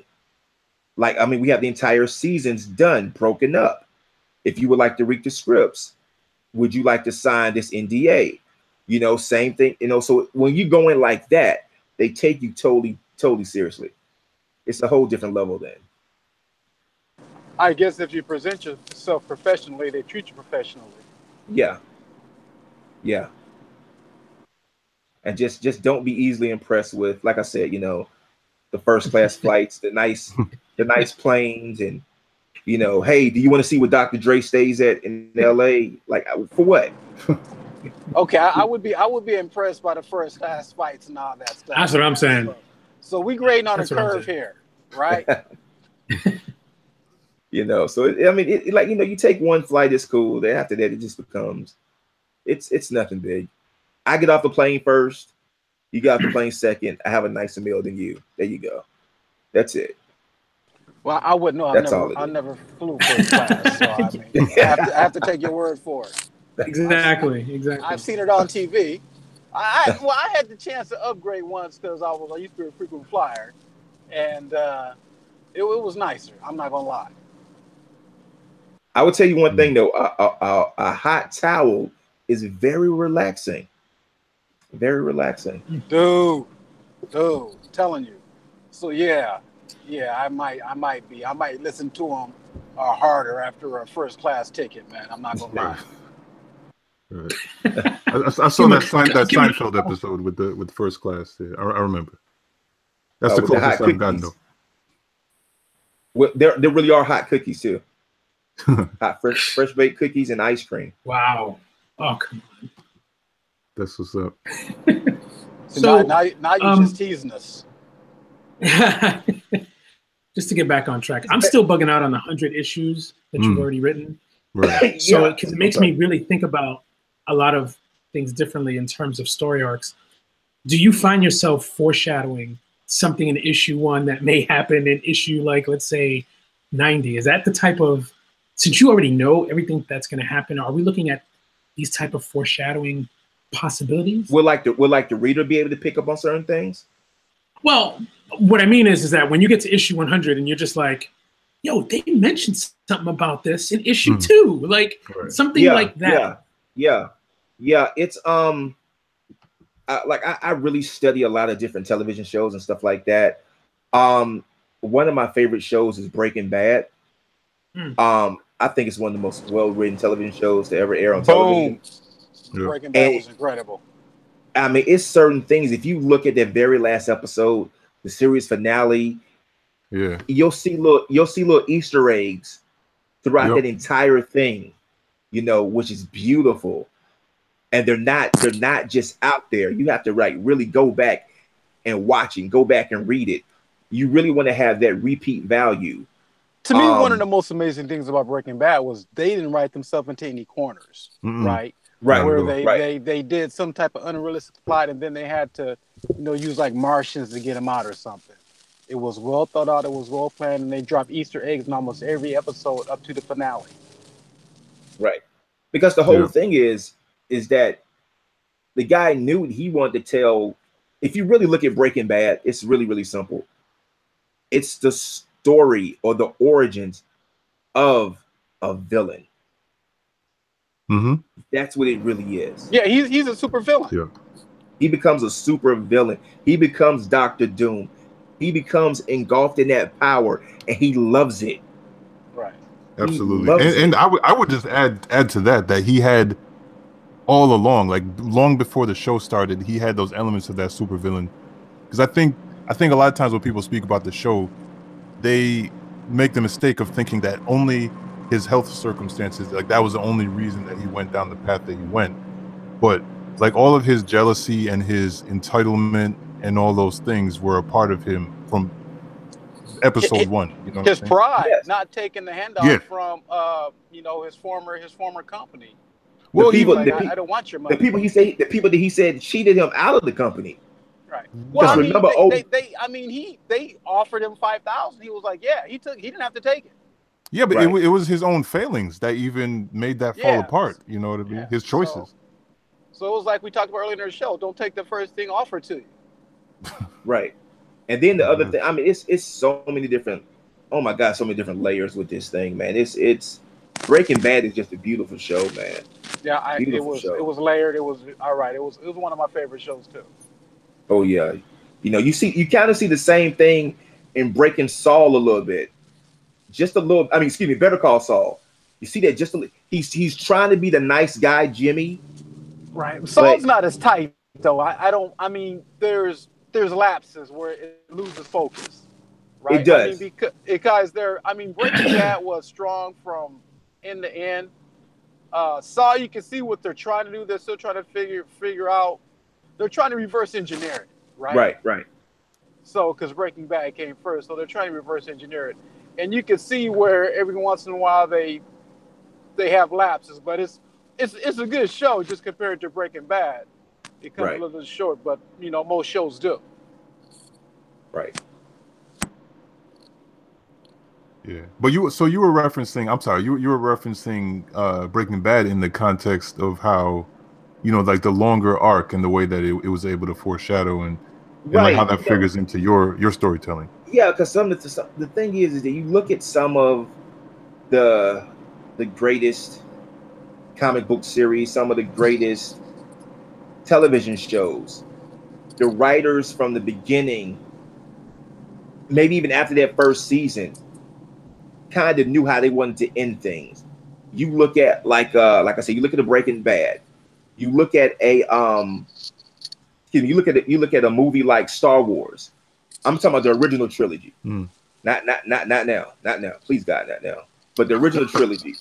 Like, I mean, we have the entire seasons done, broken up. If you would like to read the scripts, would you like to sign this NDA? You know, same thing. You know, so when you go in like that, they take you totally seriously. It's a whole different level then. I guess if you present yourself professionally, they treat you professionally. Yeah. Yeah. And just don't be easily impressed with, like I said, you know, the first class flights, the nice planes, and you know, hey, do you want to see what Dr. Dre stays at in LA? Like, for what? Okay, I would be impressed by the first class flights and all that stuff. That's what I'm saying. So we grading on a curve here, right? You know, so I mean, like, you know, you take one flight, it's cool. Then after that, it just becomes, it's nothing big. I get off the plane first. You get off the plane second. I have a nicer meal than you. There you go. That's it. Well, I wouldn't know. I never flew first class, so I mean, I have to take your word for it. Exactly. I've seen it on TV. I had the chance to upgrade once because I used to be a frequent flyer, and it was nicer. I'm not gonna lie. I would tell you one thing though. A hot towel is very relaxing. Very relaxing. Dude, telling you. So yeah, I might listen to them harder after a first class ticket, man. I'm not gonna lie. Right. I saw that Seinfeld episode with the first class. Yeah, I remember. That's the closest I've gotten though. Well, there really are hot cookies too. Hot fresh baked cookies and ice cream. Wow. Oh, come on. That's what's up. So now you're just teasing us. Just to get back on track, I'm still bugging out on the 100 issues that you've already written. Right. So because it makes me really think about a lot of things differently in terms of story arcs. Do you find yourself foreshadowing something in issue 1 that may happen in issue, like, let's say 90? Is that the type of, since you already know everything that's going to happen, are we looking at these type of foreshadowing possibilities? Will like the reader be able to pick up on certain things? Well, what I mean is that when you get to issue 100 and you're just like, yo, they mentioned something about this in issue 2, like something like that. Yeah. It's I really study a lot of different television shows and stuff like that. One of my favorite shows is Breaking Bad. I think it's one of the most well-written television shows to ever air on television. Yeah. Breaking Bad was incredible. I mean, it's certain things. If you look at that very last episode, the series finale, you'll see little Easter eggs throughout that entire thing, you know, which is beautiful. And they're not just out there. You have to really go back and watch it, go back and read it. You really want to have that repeat value. To me, one of the most amazing things about Breaking Bad was they didn't write themselves into any corners, right? Right. Where they did some type of unrealistic plot, and then they had to, you know, use like Martians to get them out or something. It was well thought out. It was well planned, and they dropped Easter eggs in almost every episode up to the finale. Right. Because the whole thing is that the guy knew he wanted to tell. If you really look at Breaking Bad, it's really, really simple. It's the story or the origins of a villain. That's what it really is. Yeah, he's a super villain. Yeah. He becomes a super villain. He becomes Dr. Doom. He becomes engulfed in that power, and he loves it. Right. Absolutely. And I would just add to that he had all along, like long before the show started, he had those elements of that super villain. Because I think a lot of times when people speak about the show, they make the mistake of thinking that only his health circumstances, like that was the only reason that he went down the path that he went. But like all of his jealousy and his entitlement and all those things were a part of him from episode 1. You know, his pride, not taking the handout from his former company. Well, I don't want your money. The people that he said cheated him out of the company. Right. Well, I mean, they offered him $5,000. He was like, yeah, he didn't have to take it. Yeah, but it was his own failings that even made that fall apart. You know what I mean? Yeah. His choices. So it was like we talked about earlier in the show. Don't take the first thing offered to you. Right. And then the other thing, I mean, it's so many different. Oh my God, so many different layers with this thing, man. It's Breaking Bad is just a beautiful show, man. Yeah, it was layered. It was all right. It was one of my favorite shows too. Oh yeah, you kind of see the same thing in Breaking Saul a little bit, just a little. I mean, excuse me, Better Call Saul. You see that just he's trying to be the nice guy, Jimmy. Right. Saul's not as tight though. I mean, there's lapses where it loses focus. Right. It does. I mean, because Breaking Bad was strong from end to end. Saul, you can see what they're trying to do. They're still trying to figure out. They're trying to reverse engineer it, right? Right. So, because Breaking Bad came first, so they're trying to reverse engineer it, and you can see where every once in a while they have lapses, but it's a good show just compared to Breaking Bad. It comes a little bit short, but most shows do. Right. Yeah, but you were referencing. I'm sorry, you were referencing Breaking Bad in the context of how, like the longer arc and the way that it was able to foreshadow and like how that figures into your storytelling. Yeah, because the thing is that you look at some of the greatest comic book series, some of the greatest television shows. The writers from the beginning, maybe even after that first season, kind of knew how they wanted to end things. You look at like I said, you look at the Breaking Bad. You look at you look at a movie like Star Wars. I'm talking about the original trilogy. Not now. Please God, not now. But the original trilogy.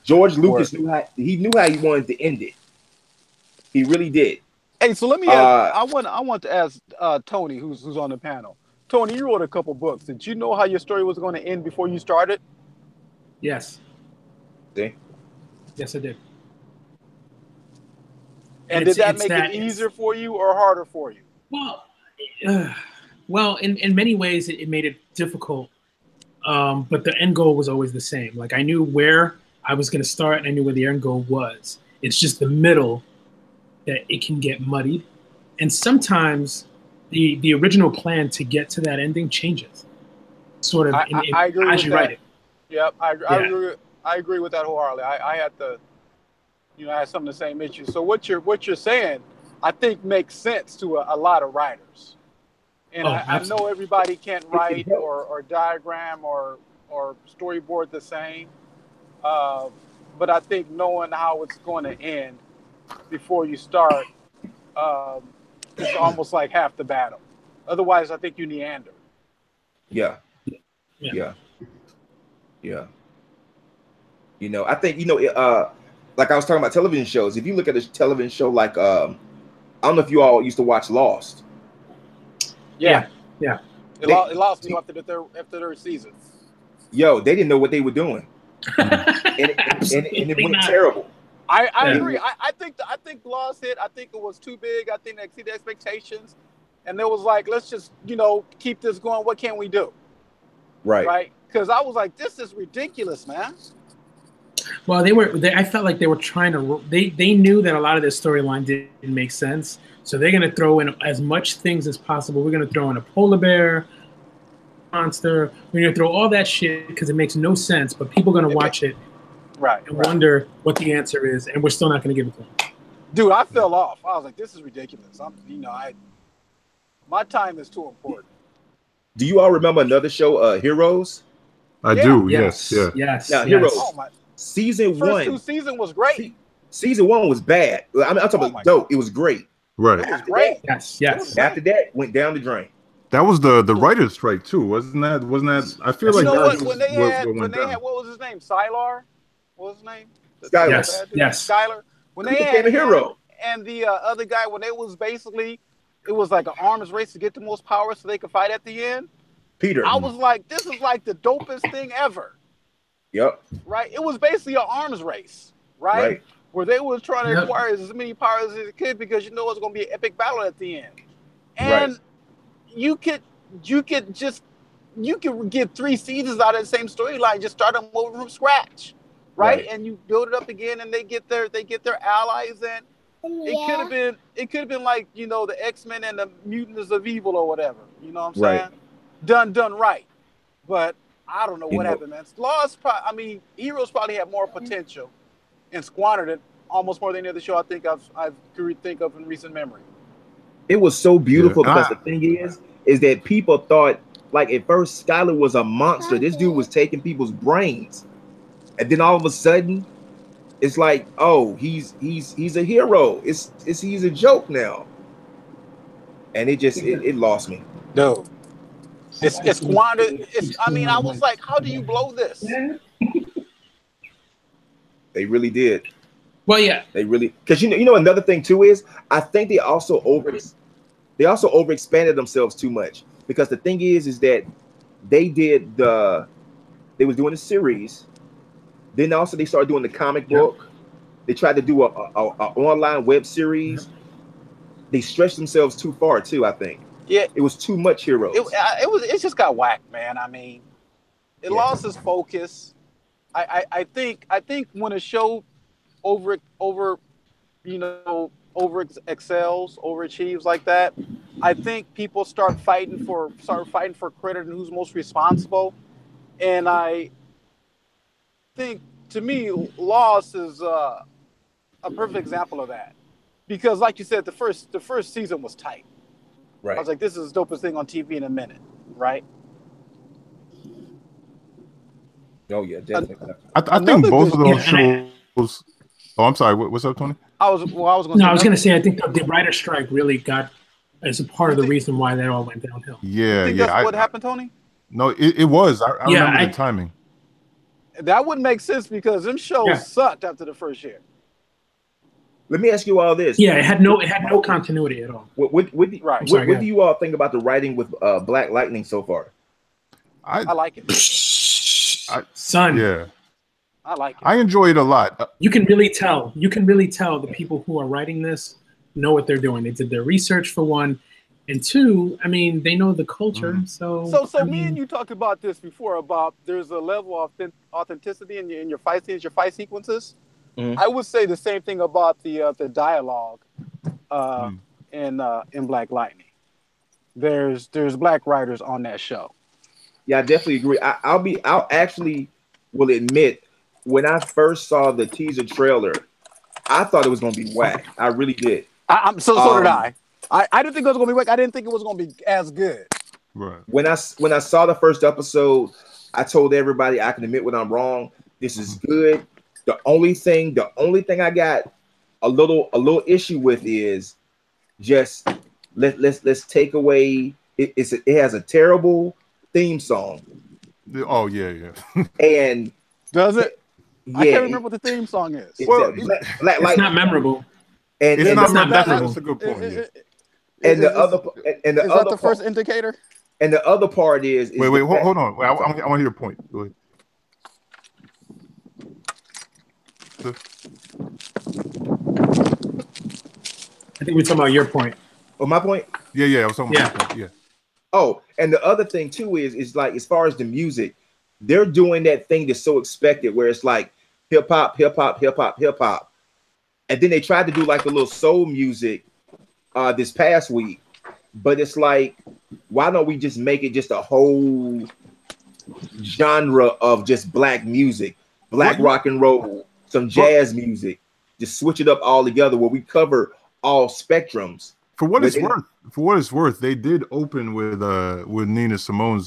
George Lucas knew how he wanted to end it. He really did. Hey, so let me ask. I want to ask Tony, who's on the panel. Tony, you wrote a couple books. Did you know how your story was going to end before you started? Yes. See? Yes, I did. And did that make it easier for you or harder for you? Well, in many ways, it made it difficult. But the end goal was always the same. Like I knew where I was going to start, and I knew where the end goal was. It's just the middle that it can get muddied, and sometimes the original plan to get to that ending changes. Sort of. I agree as you write it. Yep, I agree with that wholeheartedly. I had I had some of the same issues. So what you're saying, I think makes sense to a lot of writers. And I know everybody can't write or diagram or storyboard the same. But I think knowing how it's going to end before you start is almost like half the battle. Otherwise, I think you meander. Yeah. I think, like I was talking about television shows. If you look at a television show like, I don't know if you all used to watch Lost. Yeah. It lost me after the third season. Yo, they didn't know what they were doing, and it went terrible. I agree. I think Lost hit. I think it was too big. I think they exceeded expectations, and it was like, let's just keep this going. What can we do? Right. Because I was like, this is ridiculous, man. Well, I felt like they were trying to. They knew that a lot of their storyline didn't make sense, so they're going to throw in as much things as possible. We're going to throw in a polar bear, monster. We're going to throw all that shit because it makes no sense, but people are going to watch it, and wonder what the answer is, and we're still not going to give it to them. Dude, I fell off. I was like, this is ridiculous. My time is too important. Do you all remember another show, Heroes? I do. Yes. Now, Heroes. Season one. First 2 seasons was great. Season 1 was bad. I'm talking about dope. It was great. Right. It was great. Yes. After that, went down the drain. That was the writer's strike too, wasn't that? I feel like when they had what was his name? Sylar? What was his name? Skylar. Yes. Skylar. When they became a hero. And the other guy, when they was basically it was like an arms race to get the most power so they could fight at the end. Peter. I was like, this is like the dopest thing ever. Yep. Right? It was basically an arms race, right? Where they was trying to acquire as many powers as they could because you know it's going to be an epic battle at the end. And you could get 3 seasons out of the same storyline, just start them over from scratch, right? And you build it up again, and they get their allies, and it could have been like, you know, the X-Men and the Mutants of Evil or whatever. You know what I'm saying? Done right. But I don't know what happened, man. Heroes probably had more potential and squandered it almost more than any other show I think I've think of in recent memory. It was so beautiful because the thing is that people thought, like, at first Skylar was a monster. This dude was taking people's brains, and then all of a sudden, it's like, oh, he's a hero. He's a joke now, and it lost me. No, it's squandered. I was like, how do you blow this? They really did. Well, yeah, they really, because you know another thing too is I think they also overexpanded themselves too much, because the thing is that they was doing a series, then also they started doing the comic book. They tried to do a online web series. They stretched themselves too far too. I think. Yeah, it was too much heroes. It just got whacked, man. I mean, it lost its focus. I think when a show over excels, overachieves like that, I think people start fighting for credit and who's most responsible. And I think, to me, Lost is a perfect example of that, because, like you said, the first season was tight. Right. I was like, this is the dopest thing on TV in a minute, right? Oh yeah, definitely. I think both of those shows. Oh, I'm sorry. What's up, Tony? I was going to say I think the writer's strike really got as a part of the reason why that all went downhill. Yeah, that's what happened, Tony? No, it was. I remember the timing. That wouldn't make sense because them shows sucked after the first year. Let me ask you all this. Yeah, it had no continuity at all. What do you all think about the writing with Black Lightning so far? I like it. Son. Yeah. I like it. I enjoy it a lot. You can really tell the people who are writing this know what they're doing. They did their research, for one, and two, I mean, they know the culture. So me and you talked about this before, about there's a level of authenticity in your fight scenes, your fight sequences. I would say the same thing about the dialogue in Black Lightning. There's Black writers on that show. Yeah, I definitely agree. I'll actually will admit, when I first saw the teaser trailer, I thought it was going to be whack. I really did. So did I. I didn't think it was going to be whack. I didn't think it was going to be as good. Right. When I saw the first episode, I told everybody I can admit when I'm wrong. This is good. The only thing I got a little issue with is just let's take away. It has a terrible theme song. Oh yeah. And does it? Yeah, I can't remember what the theme song is. It's not memorable. It's not memorable. That's a good point. Is that the first indicator? And the other part is wait, hold on. I want to hear your point. Go ahead. I think we're talking about your point. Oh, my point? Yeah. I was talking about your point. Yeah. Oh, and the other thing too is like, as far as the music, they're doing that thing that's so expected, where it's like hip hop, and then they tried to do like a little soul music this past week, but it's like, why don't we just make it just a whole genre of just black music, black rock and roll, some jazz music, just switch it up all together where we cover all spectrums. For what it's worth, they did open with Nina Simone's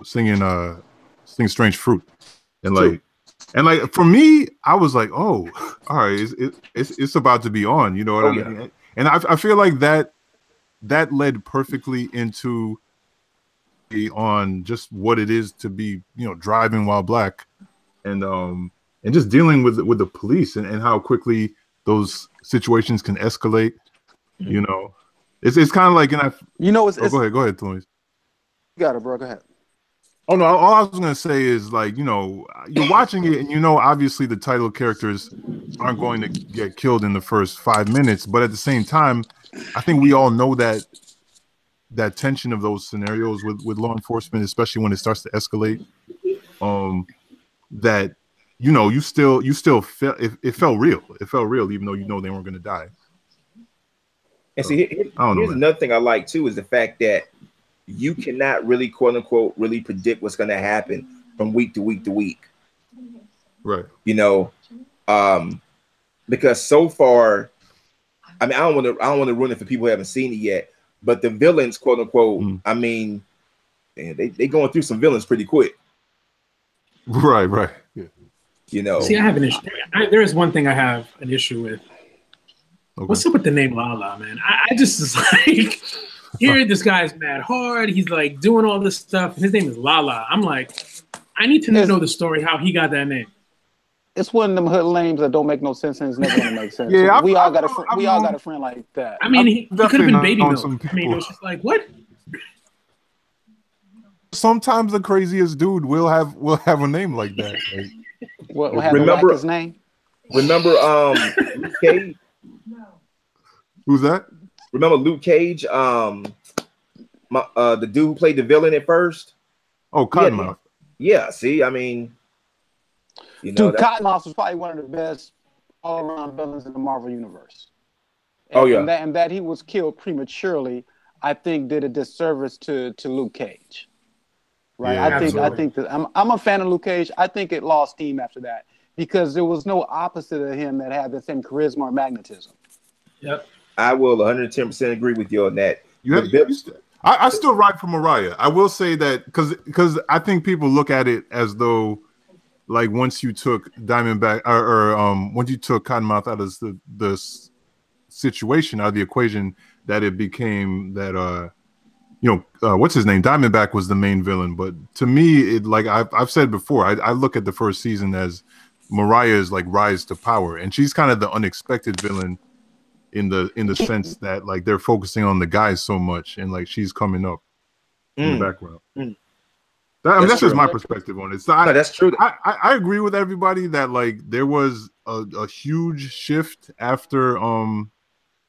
singing Strange Fruit. And like for me, I was like, oh, all right, it's about to be on, you know what I mean? Yeah. And I feel like that led perfectly into on just what it is to be, driving while black, and just dealing with the police and how quickly those situations can escalate. It's kind of like, and go ahead, Tony. You got it, bro. Go ahead. Oh no, all I was gonna say is, like, you're watching it, and obviously the title characters aren't going to get killed in the first 5 minutes, but at the same time, I think we all know that tension of those scenarios with law enforcement, especially when it starts to escalate, that you still felt it felt real. It felt real, even though they weren't going to die. And see, here's another thing I like too, is the fact that you cannot really, quote unquote, really predict what's going to happen from week to week to week. Right. Because so far, I mean, I don't want to ruin it for people who haven't seen it yet, but the villains, quote unquote, I mean, man, they going through some villains pretty quick. Right. Yeah. See, I have an issue. There is one thing I have an issue with. Okay. What's up with the name Lala, man? I just is like, here, this guy's mad hard. He's like doing all this stuff. His name is Lala. I'm like, I need to know the story, how he got that name. It's one of them hood names that don't make no sense, and it's never gonna make sense. Yeah, we all got a friend like that. I mean, he could have been Baby Milk. I mean, it was just like, what? Sometimes the craziest dude will have a name like that. Like, remember his name? Remember Luke Cage? Who's that? Remember Luke Cage? The dude who played the villain at first. Oh, Cottonmouth. Yeah. See, I mean, Cottonmouth was probably one of the best all-around villains in the Marvel universe. And that he was killed prematurely, I think, did a disservice to Luke Cage. Right. Yeah, I think that I'm a fan of Luke Cage. I think it lost steam after that because there was no opposite of him that had the same charisma or magnetism. Yep. I will 110% agree with you on that. I still ride for Mariah. I will say that because I think people look at it as though, like, once you took Diamondback or once you took Cottonmouth out of the situation, out of the equation, that it became that what's his name? Diamondback was the main villain, but to me, it, like I've said before, I look at the first season as Mariah's like rise to power, and she's kind of the unexpected villain in the sense that, like, they're focusing on the guys so much, and like she's coming up in the background. That's just my perspective on it. So that's true. I agree with everybody that, like, there was a huge shift after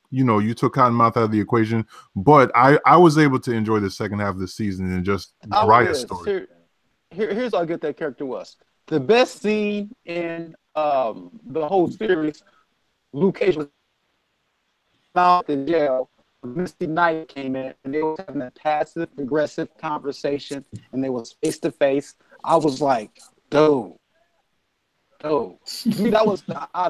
you took Cottonmouth out of the equation, but I was able to enjoy the second half of the season and just Mariah's story. Here's how good that character was. The best scene in the whole series, Luke Cage was out in jail. Misty Knight came in and they were having a passive aggressive conversation and they was face to face. I was like, dude. That was.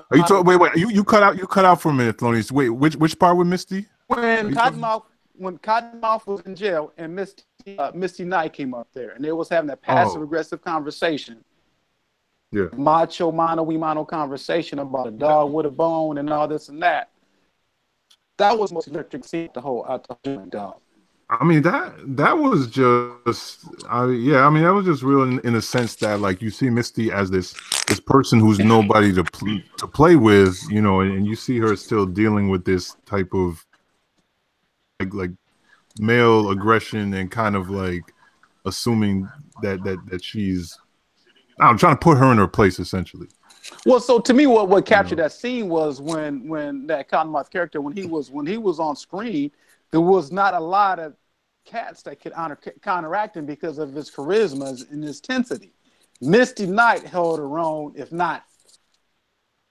Wait. You cut out for a minute, Thelonious. Wait, which part with Misty? When Cottonmouth was in jail and Misty Knight came up there and they was having a passive aggressive conversation. Yeah. Macho mano conversation about a dog with a bone and all this and that. That was the most electric scene the whole dog. I mean, that was just that was just real in a sense that, like, you see Misty as this person who's nobody to play with, and you see her still dealing with this type of like male aggression and kind of like assuming that she's, I'm trying to put her in her place essentially. Well, so to me, what captured that scene was when that Cottonmouth character, when he was on screen, there was not a lot of cats that could counteract him because of his charisma and his intensity. Misty Knight held her own, if not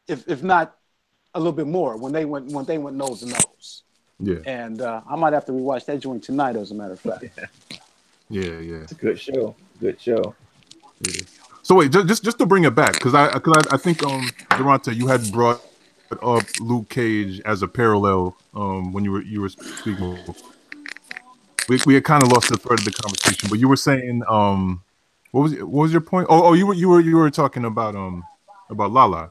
a little bit more, when they went nose to nose. Yeah. And I might have to rewatch that joint tonight, as a matter of fact. Yeah. It's a good show. Good show. Yeah. So wait, just to bring it back, because I think Deranta, you had brought up Luke Cage as a parallel when you were speaking. We had kind of lost the thread of the conversation, but you were saying what was your point? Oh, you were talking about Lala,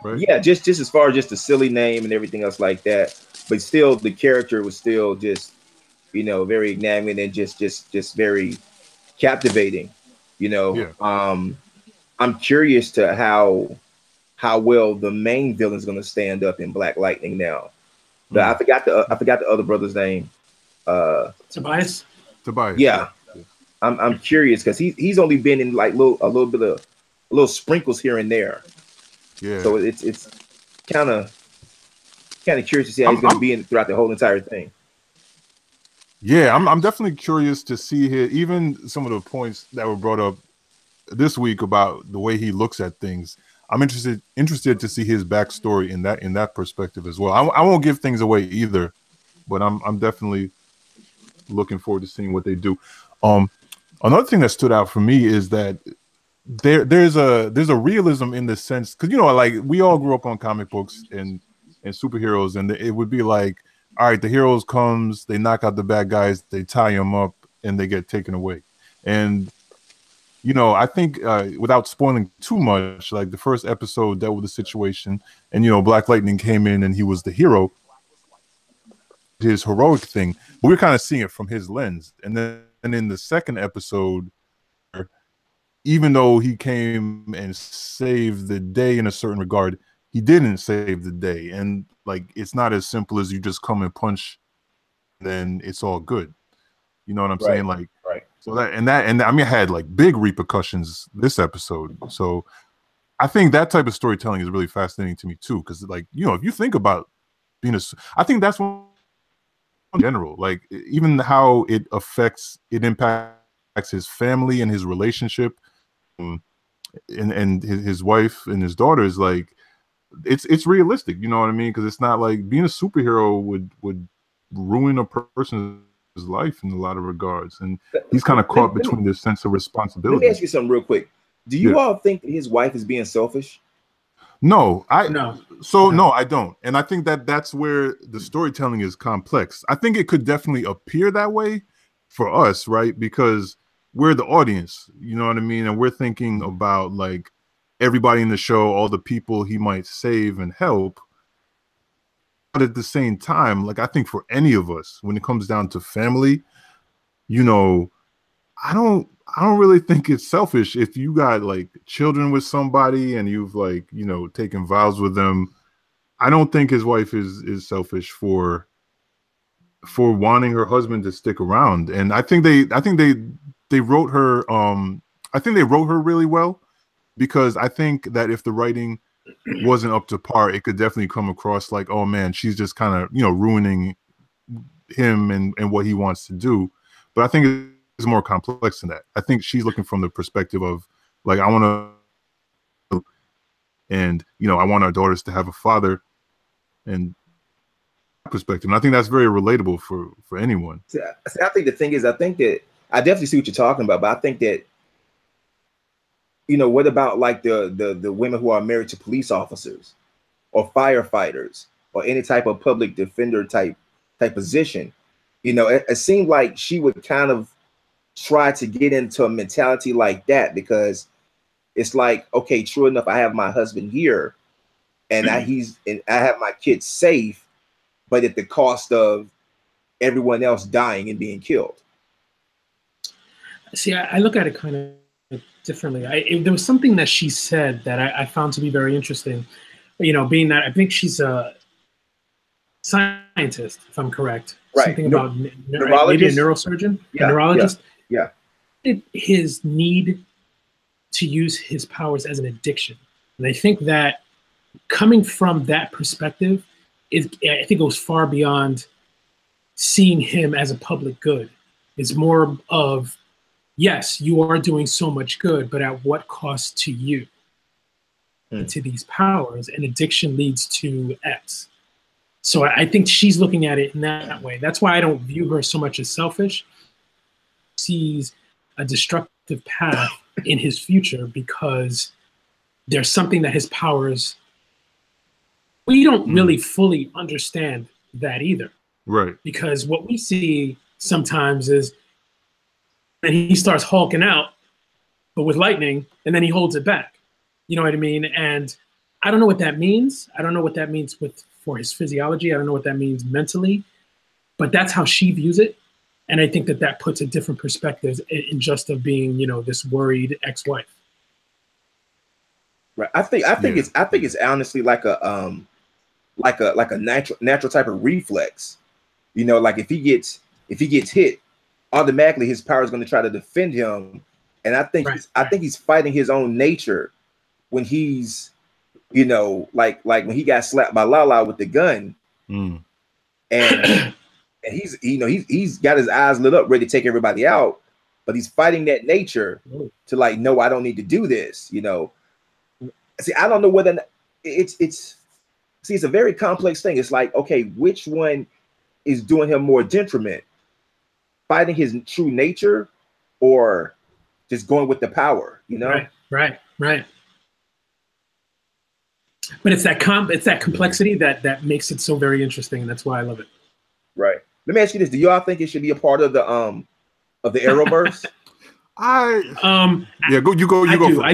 right? Yeah, just as far as just the silly name and everything else like that, but still the character was still just very enigmatic and just very captivating. Yeah. I'm curious to how well the main villain is going to stand up in Black Lightning now. But I forgot the other brother's name. Tobias. Yeah. I'm curious because he's only been in like little sprinkles here and there. Yeah. So it's kind of curious to see how he's going to be in throughout the whole entire thing. Yeah, I'm definitely curious to see even some of the points that were brought up this week about the way he looks at things. I'm interested to see his backstory in that perspective as well. I won't give things away either, but I'm definitely looking forward to seeing what they do. Another thing that stood out for me is that there's a realism in the sense, because like we all grew up on comic books and superheroes, and it would be like, all right, the heroes comes, they knock out the bad guys, they tie them up, and they get taken away. And I think without spoiling too much, like the first episode dealt with the situation, and Black Lightning came in and he was the hero, his heroic thing, but we're kind of seeing it from his lens. And then in the second episode, even though he came and saved the day in a certain regard, he didn't save the day. And like, it's not as simple as you just come and punch, then it's all good. You know what I'm saying? Like, right. So I mean, it had like big repercussions this episode. So I think that type of storytelling is really fascinating to me too. Because like, if you think about I think that's one in general, like even how it impacts his family and his relationship, and his wife and his daughters. Like it's realistic, you know what I mean? Because it's not like being a superhero would ruin a person's life in a lot of regards, and he's kind of caught between this sense of responsibility. Let me ask you something real quick. Do you all think that his wife is being selfish? No, I don't. And I think that's where the storytelling is complex. I think it could definitely appear that way for us, right? Because we're the audience, you know what I mean? And we're thinking about like everybody in the show, all the people he might save and help. But at the same time, like I think for any of us, when it comes down to family, I don't really think it's selfish if you got like children with somebody and you've like, taken vows with them. I don't think his wife is selfish for wanting her husband to stick around. And I think they wrote her I think they wrote her really well, because I think that if the writing wasn't up to par, it could definitely come across like, oh man, she's just kind of, ruining him and what he wants to do. But I think it's more complex than that. I think she's looking from the perspective of like, I want to, and I want our daughters to have a father, and perspective. And I think that's very relatable for anyone. See, I think the thing is, I think that I definitely see what you're talking about, but I think that, what about like the women who are married to police officers or firefighters or any type of public defender type position? It seemed like she would kind of try to get into a mentality like that, because it's like, okay, true enough, I have my husband here and I have my kids safe, but at the cost of everyone else dying and being killed. See, I look at it kind of differently. There was something that she said that I found to be very interesting. Being that I think she's a scientist, if I'm correct. Right. Something about maybe a neurosurgeon, a neurologist. Yeah. His need to use his powers as an addiction. And I think that coming from that perspective, I think it goes far beyond seeing him as a public good. It's more of, yes, you are doing so much good, but at what cost to you, to these powers? And addiction leads to X. So I think she's looking at it in that way. That's why I don't view her so much as selfish. Sees a destructive path in his future because there's something that his powers, we don't really fully understand that either. Right. Because what we see sometimes is, and he starts hulking out, but with lightning, and then he holds it back. You know what I mean? And I don't know what that means. I don't know what that means for his physiology. I don't know what that means mentally, but that's how she views it. And I think that puts a different perspective in just of being, this worried ex-wife. Right. I think it's honestly like like a natural type of reflex. You know, like if he gets hit, automatically his power is going to try to defend him. And I think he's fighting his own nature when he's, you know, like when he got slapped by Lala with the gun, and he's, you know, he's got his eyes lit up, ready to take everybody out, but he's fighting that nature to like, no, I don't need to do this. You know, see, I don't know whether it's a very complex thing. It's like, okay, which one is doing him more detriment, fighting his true nature, or just going with the power? You know, right. But it's that complexity that makes it so very interesting, and that's why I love it. Right. Let me ask you this: do y'all think it should be a part of the Arrowverse? I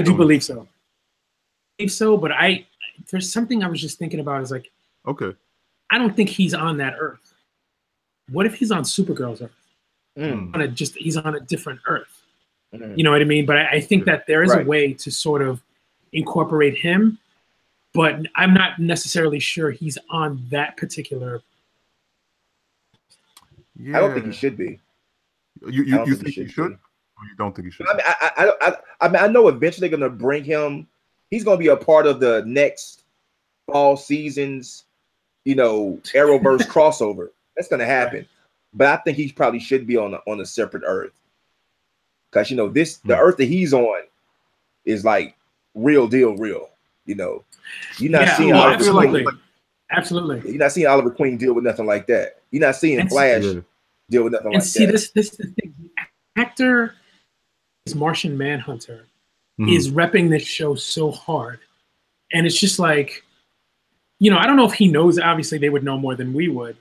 do believe so. But there's something I was just thinking about is like, okay, I don't think he's on that Earth. What if he's on Supergirl's Earth? He's on a different Earth. You know what I mean? But I think that there is a way to sort of incorporate him, but I'm not necessarily sure he's on that particular. I don't think he should be. You think he should? Or you don't think he should? I mean, I know eventually they're gonna bring him. He's gonna be a part of the next fall season's, you know, Arrowverse crossover. That's gonna happen. But I think he probably should be on a separate Earth, because, you know, the Earth that he's on is like real deal. You know, you're not seeing Oliver Queen. Absolutely. You're not seeing Oliver Queen deal with nothing like that. You're not seeing Flash deal with nothing like that. And see, this is the thing. The actor is Martian Manhunter is repping this show so hard. And it's just like, you know, I don't know if he knows. Obviously, they would know more than we would.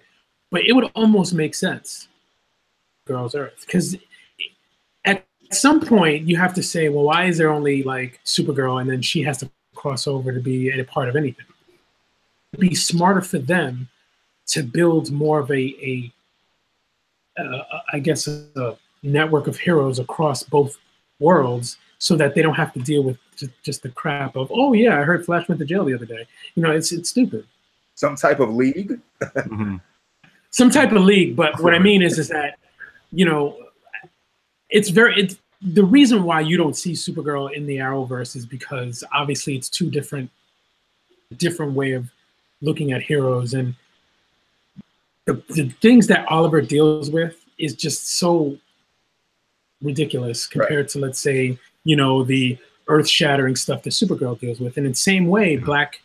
But it would almost make sense, Girls Earth. Because at some point, you have to say, well, why is there only like Supergirl and then she has to cross over to be a part of anything? It'd be smarter for them to build more of I guess, a network of heroes across both worlds, so that they don't have to deal with just the crap of, oh yeah, I heard Flash went to jail the other day. You know, it's stupid. Some type of league. Some type of league, but what I mean is that, you know, it's the reason why you don't see Supergirl in the Arrowverse is because obviously it's two different way of looking at heroes, and the things that Oliver deals with is just so ridiculous compared to, let's say, you know, the earth-shattering stuff that Supergirl deals with. And in the same way, Black,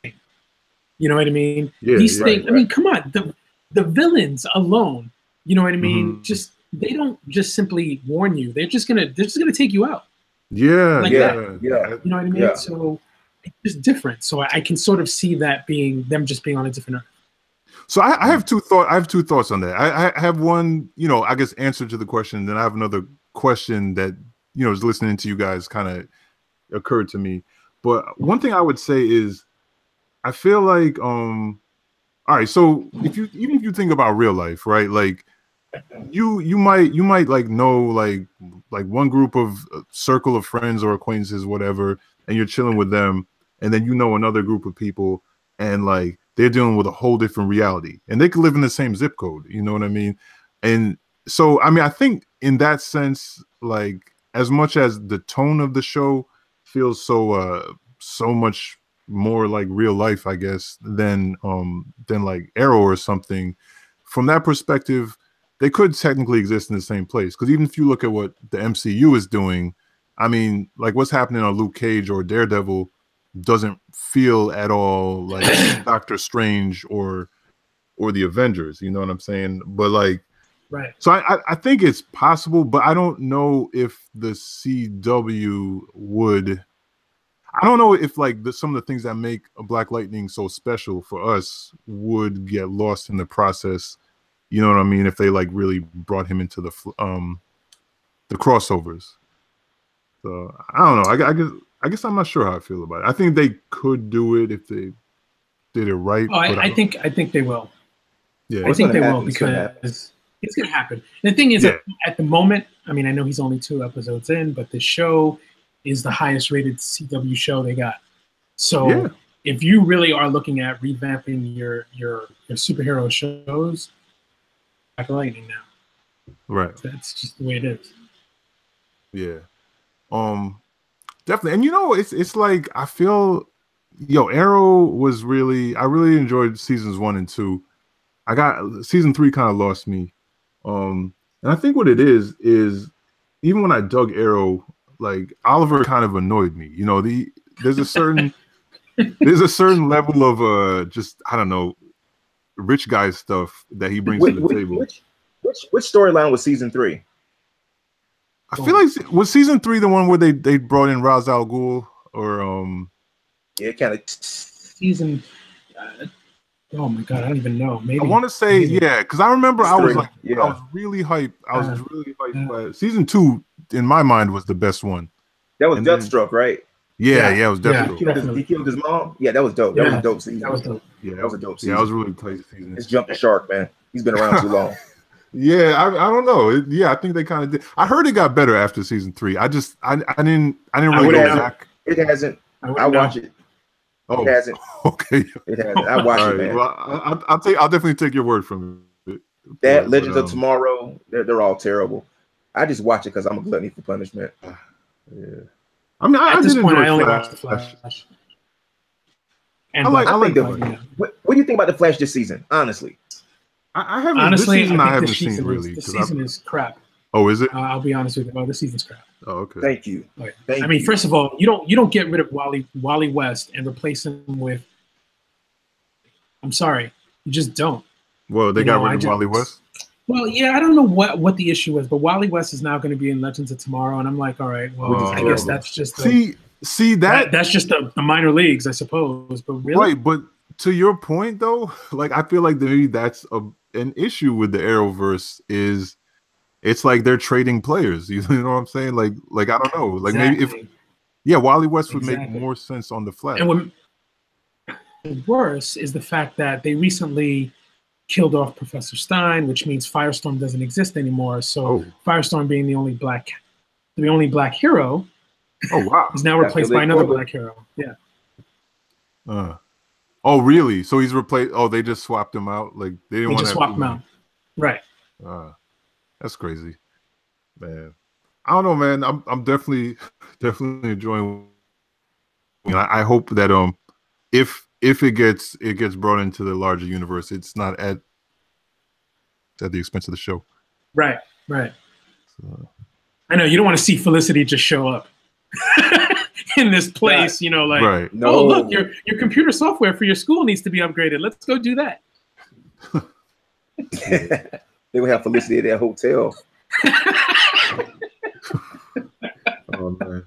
you know what I mean? These things, I mean, come on, the villains alone, you know what I mean? Just, they don't just simply warn you. They're just gonna take you out. That. You know what I mean? So it's just different. So I can sort of see that being them just being on a different earth. So I have two thoughts on that. I have one, you know, I guess answer to the question. Then I have another question that, you know, is listening to you guys kind of occurred to me. But one thing I would say is, I feel like, all right, so even if you think about real life, right? Like you might like know like one group of circle of friends or acquaintances, whatever, and you're chilling with them, and then you know another group of people, and like they're dealing with a whole different reality, and they could live in the same zip code. You know what I mean? And so, I mean, I think in that sense, like, as much as the tone of the show feels so much more like real life, I guess, than like Arrow or something, from that perspective, they could technically exist in the same place. Because even if you look at what the MCU is doing, I mean, like what's happening on Luke Cage or Daredevil doesn't feel at all like Doctor Strange or the Avengers. You know what I'm saying? But like, right. So I think it's possible, but I don't know if the CW would. I don't know if like some of the things that make a Black Lightning so special for us would get lost in the process. You know what I mean? If they like really brought him into the crossovers. So I don't know. I guess I'm not sure how I feel about it. I think they could do it if they did it right. Oh, I think they will. Yeah, I think they will, because it's going to happen. And the thing is, at the moment, I mean, I know he's only 2 episodes in, but the show is the highest rated CW show they got. So if you really are looking at revamping your superhero shows, Black Lightning now. Right. That's just the way it is. Yeah. Definitely. And you know, it's like I feel Arrow was I really enjoyed seasons 1 and 2. season 3 kind of lost me. And I think what it is even when I dug Arrow, like Oliver kind of annoyed me. You know, there's a certain level of just, I don't know, rich guy stuff that he brings to the table. Which storyline was season 3? I feel like was season 3 the one where they brought in Ra's al Ghul or yeah, kind of season. Oh my god, I don't even know. Maybe I want to say yeah, because I remember I was really hyped. I was really hyped by it. Season 2 in my mind was the best one. That was Deathstroke, right? Yeah, it was Deathstroke. He killed his mom. Yeah, that was dope. That was a dope season. That was dope. Yeah, that was a dope season. Yeah, that was really tight season. It's jumped the shark, man. He's been around too long. Yeah, I don't know. I think they kind of did. I heard it got better after season 3. I didn't really go back. It hasn't. I watch it. Oh, it hasn't. Okay. It hasn't. I watch it, man. Well, I'll definitely take your word from it. That Legends of Tomorrow, they're all terrible. I just watch it because I'm a gluttony for punishment. Yeah. I mean, at this point, I only watch the Flash. And what do you think about the Flash this season? Honestly, I haven't. Honestly, this season I haven't seen really. The season is crap. Oh, is it? I'll be honest with you. Oh, this season's crap. Oh, okay. Thank you. I mean, first of all, you don't get rid of Wally West and replace him with. I'm sorry, you just don't. Well, they got rid of Wally West. Well, yeah, I don't know what the issue is, but Wally West is now going to be in Legends of Tomorrow, and I'm like, all right, well, I guess that's just that's just the minor leagues, I suppose. But really, right? But to your point, though, like I feel like maybe that's an issue with the Arrowverse is. It's like they're trading players. You know what I'm saying? Like I don't know. Like maybe Wally West would make more sense on the Flash. And worse is the fact that they recently killed off Professor Stein, which means Firestorm doesn't exist anymore. So Firestorm being the only black hero, is now replaced by another black hero. Yeah. Oh really? So he's replaced? Oh, they just swapped him out. Like they didn't want to swap him out. Right. That's crazy, man. I don't know, man. I'm definitely enjoying. I hope that if it gets brought into the larger universe, it's not at the expense of the show. Right. So. I know you don't want to see Felicity just show up in this place. You know, like, oh look, your computer software for your school needs to be upgraded. Let's go do that. They would have Felicity at their hotel. Oh man.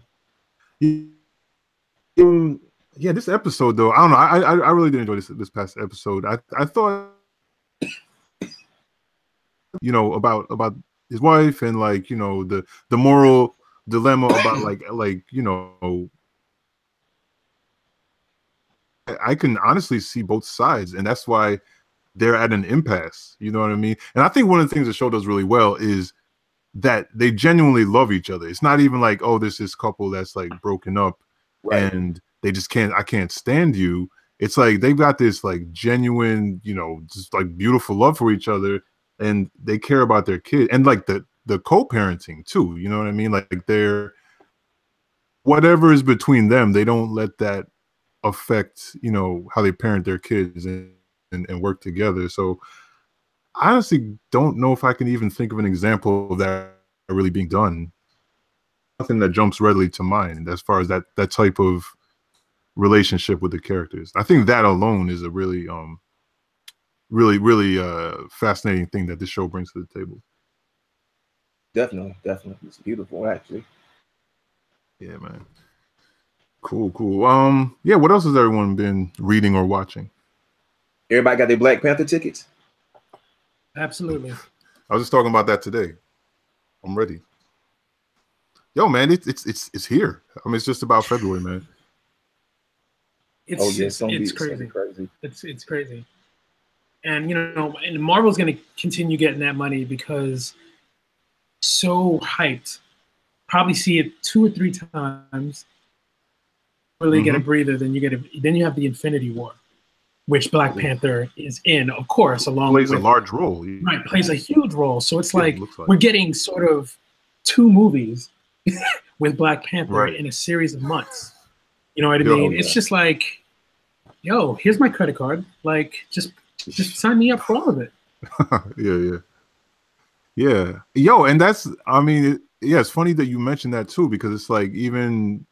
Yeah, this episode though, I don't know. I really did enjoy this past episode. I thought, about his wife and like the moral dilemma about like I can honestly see both sides, and that's why they're at an impasse. You know what I mean? And I think one of the things the show does really well is that they genuinely love each other. It's not even like, oh, there's this couple that's like broken up and they just I can't stand you. It's like they've got this like genuine, just like beautiful love for each other, and they care about their kid and like the co-parenting too. You know what I mean? Like they're whatever is between them, they don't let that affect how they parent their kids and work together. So I honestly don't know if I can even think of an example of that really being done. Nothing that jumps readily to mind as far as that type of relationship with the characters. I think that alone is a really fascinating thing that this show brings to the table. Definitely. It's beautiful, actually. Yeah, man. Cool. Yeah, what else has everyone been reading or watching? Everybody got their Black Panther tickets? Absolutely. I was just talking about that today. I'm ready. Yo, man, it's here. I mean, it's just about February, man. It's crazy. It's crazy. And and Marvel's going to continue getting that money because so hyped. Probably see it 2 or 3 times. really get a breather, then you have the Infinity War, which Black Panther is in, of course, along plays with a large role. Right, plays a huge role. So it's like we're getting sort of 2 movies with Black Panther in a series of months. You know what I mean? It's just like, yo, here's my credit card. Like, just sign me up for all of it. Yeah. Yo, and that's, I mean, it's funny that you mentioned that too, because it's like even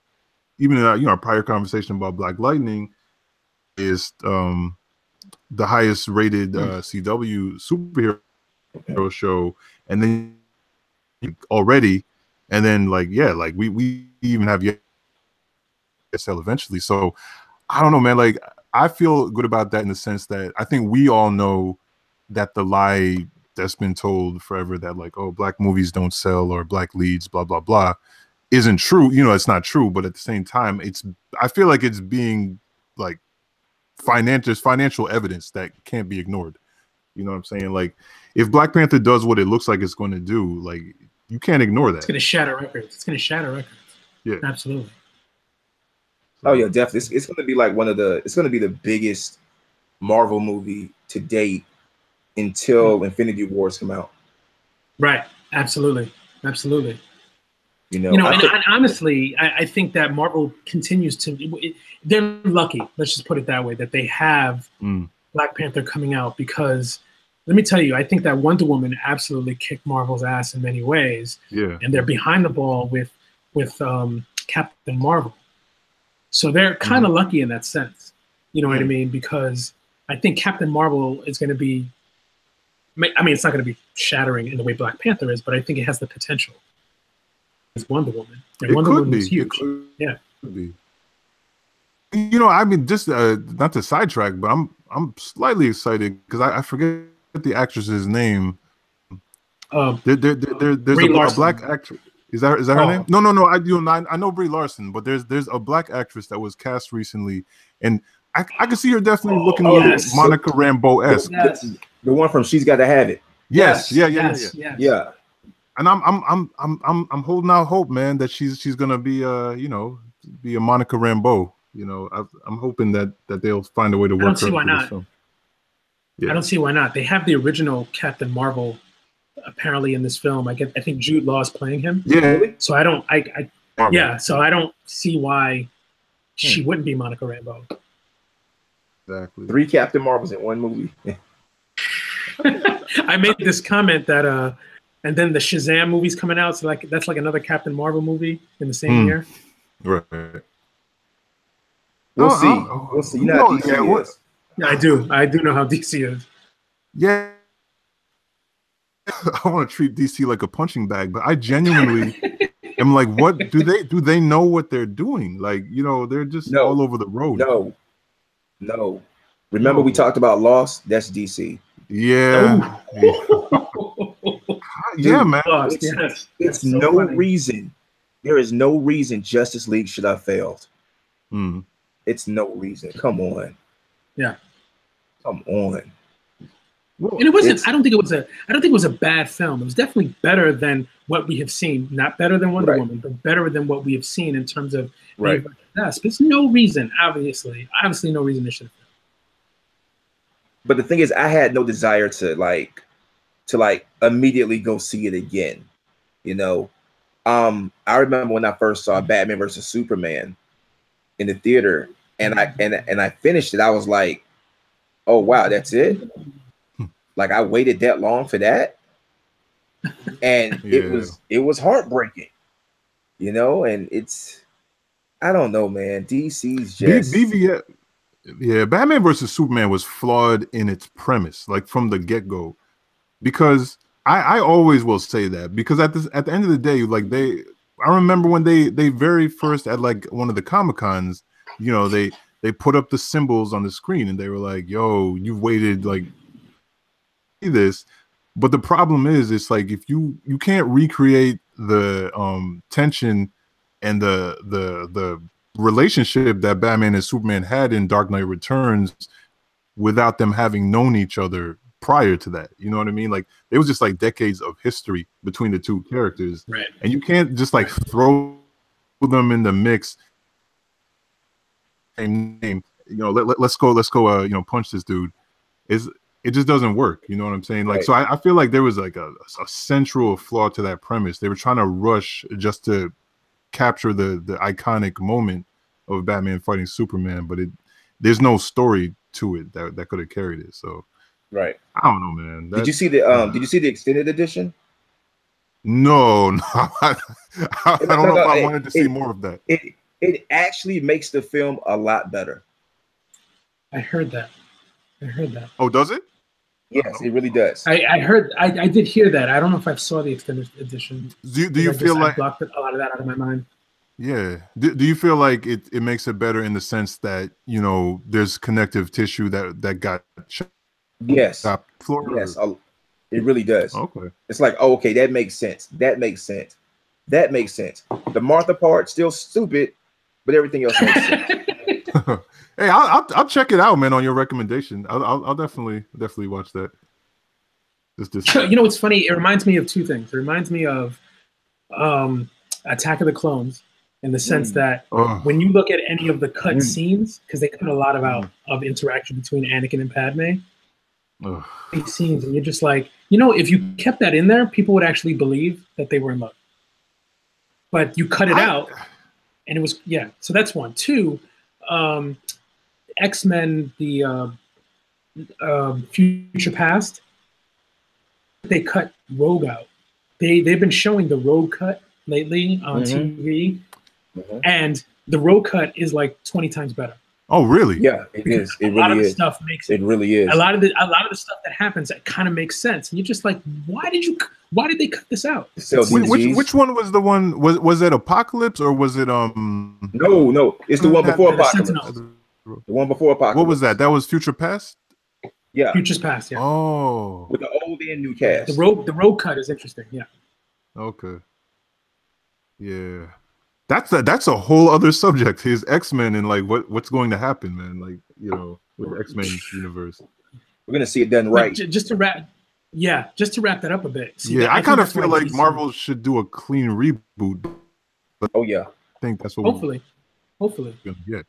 in our prior conversation about Black Lightning is the highest rated CW superhero show, and then already, and then we even have yet to sell eventually. So I don't know, man. Like, I feel good about that in the sense that I think we all know that the lie that's been told forever that like, oh, Black movies don't sell or Black leads, blah blah blah, isn't true. You know, it's not true, but at the same time, I feel like it's being like financial evidence that can't be ignored. You know what I'm saying? Like, if Black Panther does what it looks like it's going to do, like, you can't ignore that. It's going to shatter records. Yeah, absolutely. Oh yeah, definitely. It's going to be like it's going to be the biggest Marvel movie to date until Infinity Wars come out. Right. Absolutely. You know, and honestly, I think that Marvel continues to. They're lucky. Let's just put it that way, that they have Black Panther coming out, because let me tell you, I think that Wonder Woman absolutely kicked Marvel's ass in many ways. Yeah, and they're behind the ball with Captain Marvel, so they're kind of lucky in that sense. You know what I mean? Because I think Captain Marvel is going to be. I mean, it's not going to be shattering in the way Black Panther is, but I think it has the potential. It's Wonder Woman. And Wonder Woman is huge. Yeah. Could be. You know, I mean, just not to sidetrack, but I'm slightly excited because I forget the actress's name. There's a Black actress. Is that her name? No. I know Brie Larson, but there's a Black actress that was cast recently, and I can see her definitely looking a little Monica Rambeau-esque. Yes. The one from She's Got to Have It. Yes. Yeah. And I'm holding out hope, man, that she's gonna be be a Monica Rambeau. You know, I'm hoping that they'll find a way to work. I don't see why not. Yeah. I don't see why not. They have the original Captain Marvel apparently in this film. I think Jude Law is playing him. Yeah. So I don't see why she wouldn't be Monica Rambeau. Exactly. 3 Captain Marvels in one movie. I made this comment that and then the Shazam movie's coming out, so that's like another Captain Marvel movie in the same year. Right. We'll see. You know how DC is. Yeah, I do know how DC is. Yeah. I want to treat DC like a punching bag, but I genuinely am like, what do they know what they're doing? Like, you know, they're just all over the road. No. Remember we talked about Lost? That's DC. Yeah. Yeah, man. It's so no funny. Reason. There is no reason Justice League should have failed. It's no reason. Come on. Yeah. Come on. Well, and it wasn't. I don't think it was a bad film. It was definitely better than what we have seen. Not better than Wonder Woman, but better than what we have seen in terms of best. But there's no reason, obviously no reason they should have. But the thing is, I had no desire to immediately go see it again. You know, I remember when I first saw Batman versus Superman in the theater, and I finished it. I was like, oh wow, that's it. Like, I waited that long for that, and it was heartbreaking, you know. And I don't know, man. DC's just Batman versus Superman was flawed in its premise, like from the get-go, because I always will say that, because at the end of the day, like I remember when they very first at like one of the Comic-Cons, you know, they put up the symbols on the screen and they were like, yo, you've waited like this. But the problem is, it's like, if you can't recreate the tension and the relationship that Batman and Superman had in Dark Knight Returns without them having known each other prior to that. You know what I mean? Like, it was just like decades of history between the two characters. Right. And you can't just like throw them in the mix same name. You know, let's go. You know, punch this dude. It just doesn't work. You know what I'm saying? Like, so I feel like there was like a central flaw to that premise. They were trying to rush just to capture the iconic moment of Batman fighting Superman, but there's no story to it that could have carried it. So, I don't know, man. Did you see the extended edition? No, I don't know if I wanted to see more of that. It actually makes the film a lot better. I heard that. Oh, does it? Yes, it really does. I did hear that. I don't know if I saw the extended edition. Do you feel like I blocked a lot of that out of my mind? Yeah. Do you feel like it makes it better in the sense that, you know, there's connective tissue that got yes. Florida? Yes, it really does. Okay. It's like, oh, okay, that makes sense. That makes sense. The Martha part still stupid, but everything else makes sense. Hey, I'll check it out, man. On your recommendation, I'll definitely watch that. This You know what's funny? It reminds me of two things. It reminds me of Attack of the Clones, in the sense that when you look at any of the cut scenes, because they cut a lot of interaction between Anakin and Padme, these scenes, and you're just like, you know, if you kept that in there, people would actually believe that they were in love. But you cut it out, and it was So that's one. Two. X-Men, the Future Past, they cut Rogue out. They've been showing the Rogue cut lately on TV, and the Rogue cut is like 20 times better. Oh, really? Yeah, it is. It really is. Stuff makes it really is. A lot of the stuff that happens, that kind of makes sense, and you're just like, why did they cut this out? Which one was the one? Was it Apocalypse or was it No, it's the one before Apocalypse. The one before Apocalypse. What was that? That was Future Past? Yeah. Future's Past, yeah. Oh. With the old and new cast. The road cut is interesting, yeah. Okay. Yeah. That's a whole other subject. His X-Men and like what's going to happen, man. Like, you know, with the X-Men universe. We're gonna see it done right. Just to wrap that up a bit. See, I kind of feel like Marvel should do a clean reboot. But I think that's what hopefully. Yeah.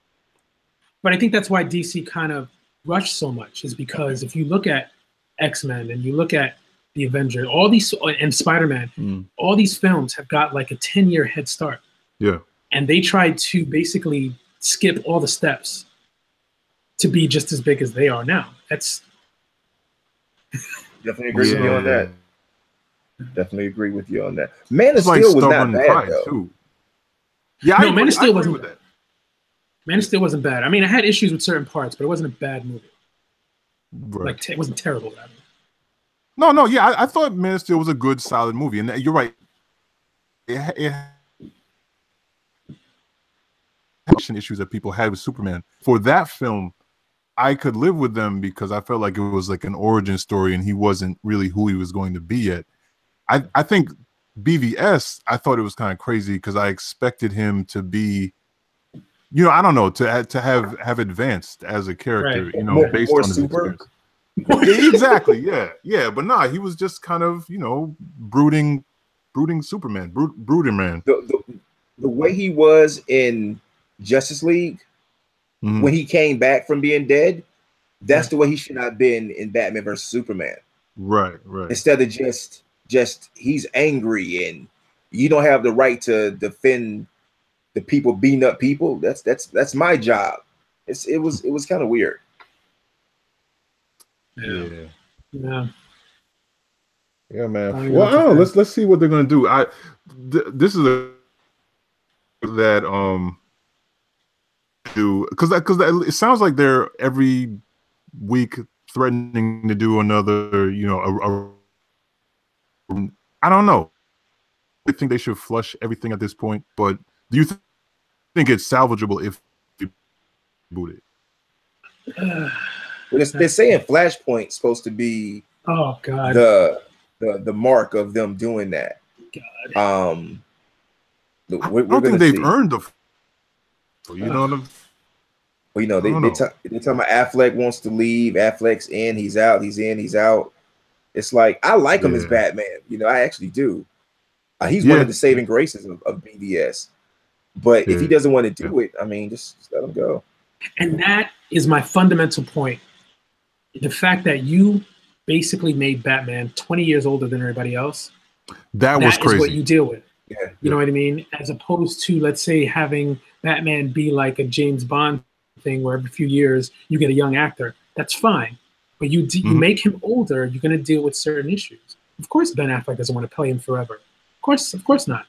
But I think that's why DC kind of rushed so much, is because if you look at X-Men and you look at the Avengers, all these, and Spider-Man, all these films have got like a 10-year head start. Yeah. And they tried to basically skip all the steps to be just as big as they are now. That's definitely agree with you on that. Definitely agree with you on that. Man of Steel was not bad though. Too. Yeah, no, Man of Steel wasn't bad. Man of Steel wasn't bad. I mean, I had issues with certain parts, but it wasn't a bad movie. Right. Like, it wasn't terrible. No, yeah, I thought Man of Steel was a good, solid movie, and you're right. It issues that people had with Superman. For that film, I could live with them because I felt like it was like an origin story, and he wasn't really who he was going to be yet. I think BVS, I thought it was kind of crazy because I expected him to be, you know, I don't know, to have advanced as a character, right. You know, based on his experience. Exactly, yeah, but nah, he was just kind of, you know, brooding Superman, brooding man. The way he was in Justice League when he came back from being dead, that's the way he should not have been in Batman vs Superman. Right. Instead of just he's angry and you don't have the right to defend the people beating up people. That's my job. It was kind of weird. Yeah, man. Well, I don't know. Let's see what they're gonna do. This is that do because it sounds like they're every week threatening to do another. You know, I don't know. I think they should flush everything at this point. But do you think it's salvageable if you boot it? They're saying Flashpoint's supposed to be the mark of them doing that. God. I don't think they've earned the. You know what I'm. Well, you know they tell me Affleck wants to leave. Affleck's in, he's out. He's in, he's out. It's like I like him as Batman. You know, I actually do. He's one of the saving graces of BVS. But if he doesn't want to do it, I mean, just let him go. And that is my fundamental point. The fact that you basically made Batman 20 years older than everybody else. That was crazy. Is what you deal with. Yeah. You know what I mean? As opposed to, let's say, having Batman be like a James Bond thing where every few years you get a young actor. That's fine. But you make him older, you're going to deal with certain issues. Of course, Ben Affleck doesn't want to play him forever. Of course not.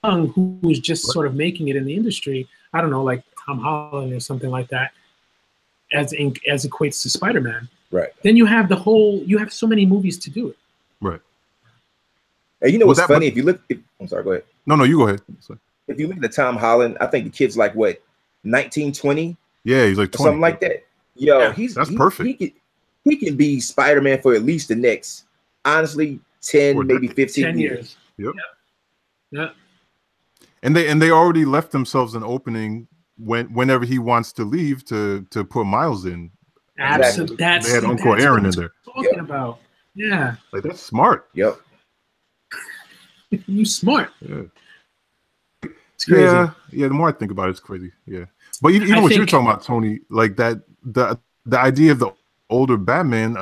Young, who was just sort of making it in the industry, I don't know, like Tom Holland or something like that, as equates to Spider-Man. Right. Then you have you have so many movies to do it. Right. And you know what's funny? If you look, I'm sorry, go ahead. No, you go ahead. Sorry. If you look at Tom Holland, I think the kid's like what, 19, 20? Yeah, he's like 20. Something like that. Yo, that's perfect. He can be Spider-Man for at least the next, honestly, 10, maybe 15 10 years. Yep. Yeah. And they already left themselves an opening whenever he wants to leave to put Miles in. Absolutely. They had Uncle Aaron in there. Talking about. Yeah. Like, that's smart. Yep. You smart. Yeah. It's crazy. Yeah. The more I think about it, it's crazy. Yeah. But you know what you're talking about, Tony? Like that the idea of the older Batman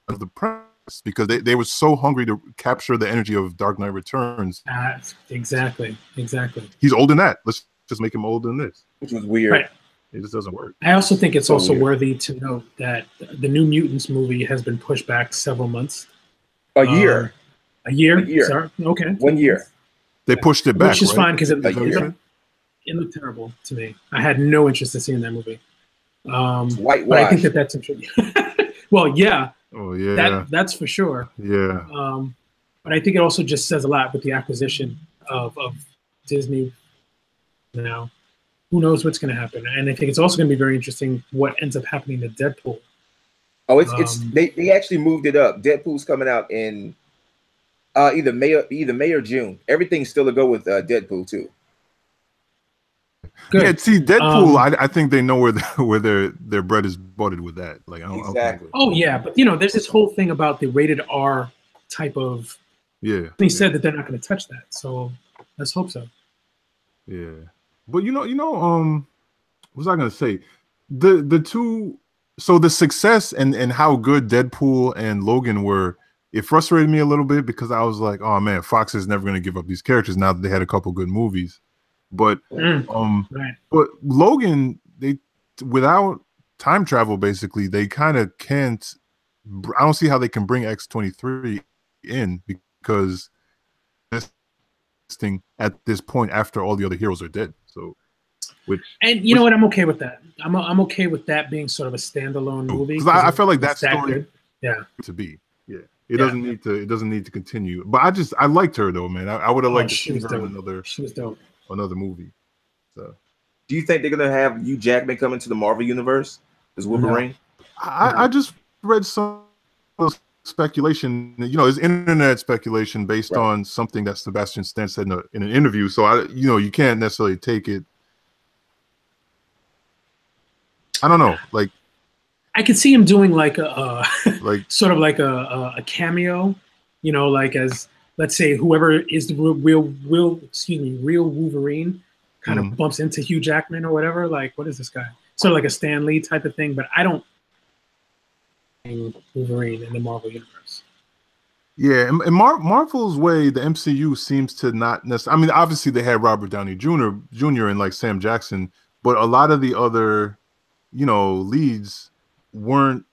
of the press, because they were so hungry to capture the energy of Dark Knight Returns. Exactly. He's older than that. Let's just make him older than this. Which was weird. Right. It just doesn't work. I also think it's also worthy to note that the New Mutants movie has been pushed back several months. A year. A year? Sorry. Okay. 1 year. They pushed it back, which is fine because it looked terrible to me. I had no interest in seeing that movie. Whitewash. But I think that's interesting. Well, yeah. Oh yeah. That's for sure. Yeah. But I think it also just says a lot with the acquisition of Disney now. Who knows what's going to happen? And I think it's also going to be very interesting what ends up happening to Deadpool. Oh, they actually moved it up. Deadpool's coming out in either May or June. Everything's still to go with Deadpool too. Good. Yeah, see, Deadpool. I think they know where their bread is buttered with that. Like, exactly. Oh yeah, but there's this whole thing about the rated R type of. Yeah. He said that they're not going to touch that, so let's hope so. Yeah, but what was I going to say? The two. So the success and how good Deadpool and Logan were, it frustrated me a little bit because I was like, oh man, Fox is never going to give up these characters now that they had a couple good movies. But but Logan, they without time travel, basically, they kind of can't. I don't see how they can bring X-23 in because this thing at this point after all the other heroes are dead. So, you know what? I'm okay with that. I'm okay with that being sort of a standalone movie. Because I felt like that story, good. Yeah, to be. Yeah, it doesn't need to continue. But I liked her though, man. I would have liked to see her in another. She was dope. Another movie. So, do you think they're gonna have Hugh Jackman come into the Marvel universe as Wolverine? No. I just read some speculation. It's internet speculation based on something that Sebastian Stan said in an interview. So you can't necessarily take it. I don't know. Like, I could see him doing like a sort of like a cameo. Like as. Let's say whoever is the real Wolverine kind of bumps into Hugh Jackman or whatever. Like, what is this guy? Sort of like a Stan Lee type of thing, but I don't Wolverine in the Marvel universe. Yeah, in Marvel's way, the MCU seems to not necessarily. I mean, obviously they had Robert Downey Jr. and like Sam Jackson, but a lot of the other, leads weren't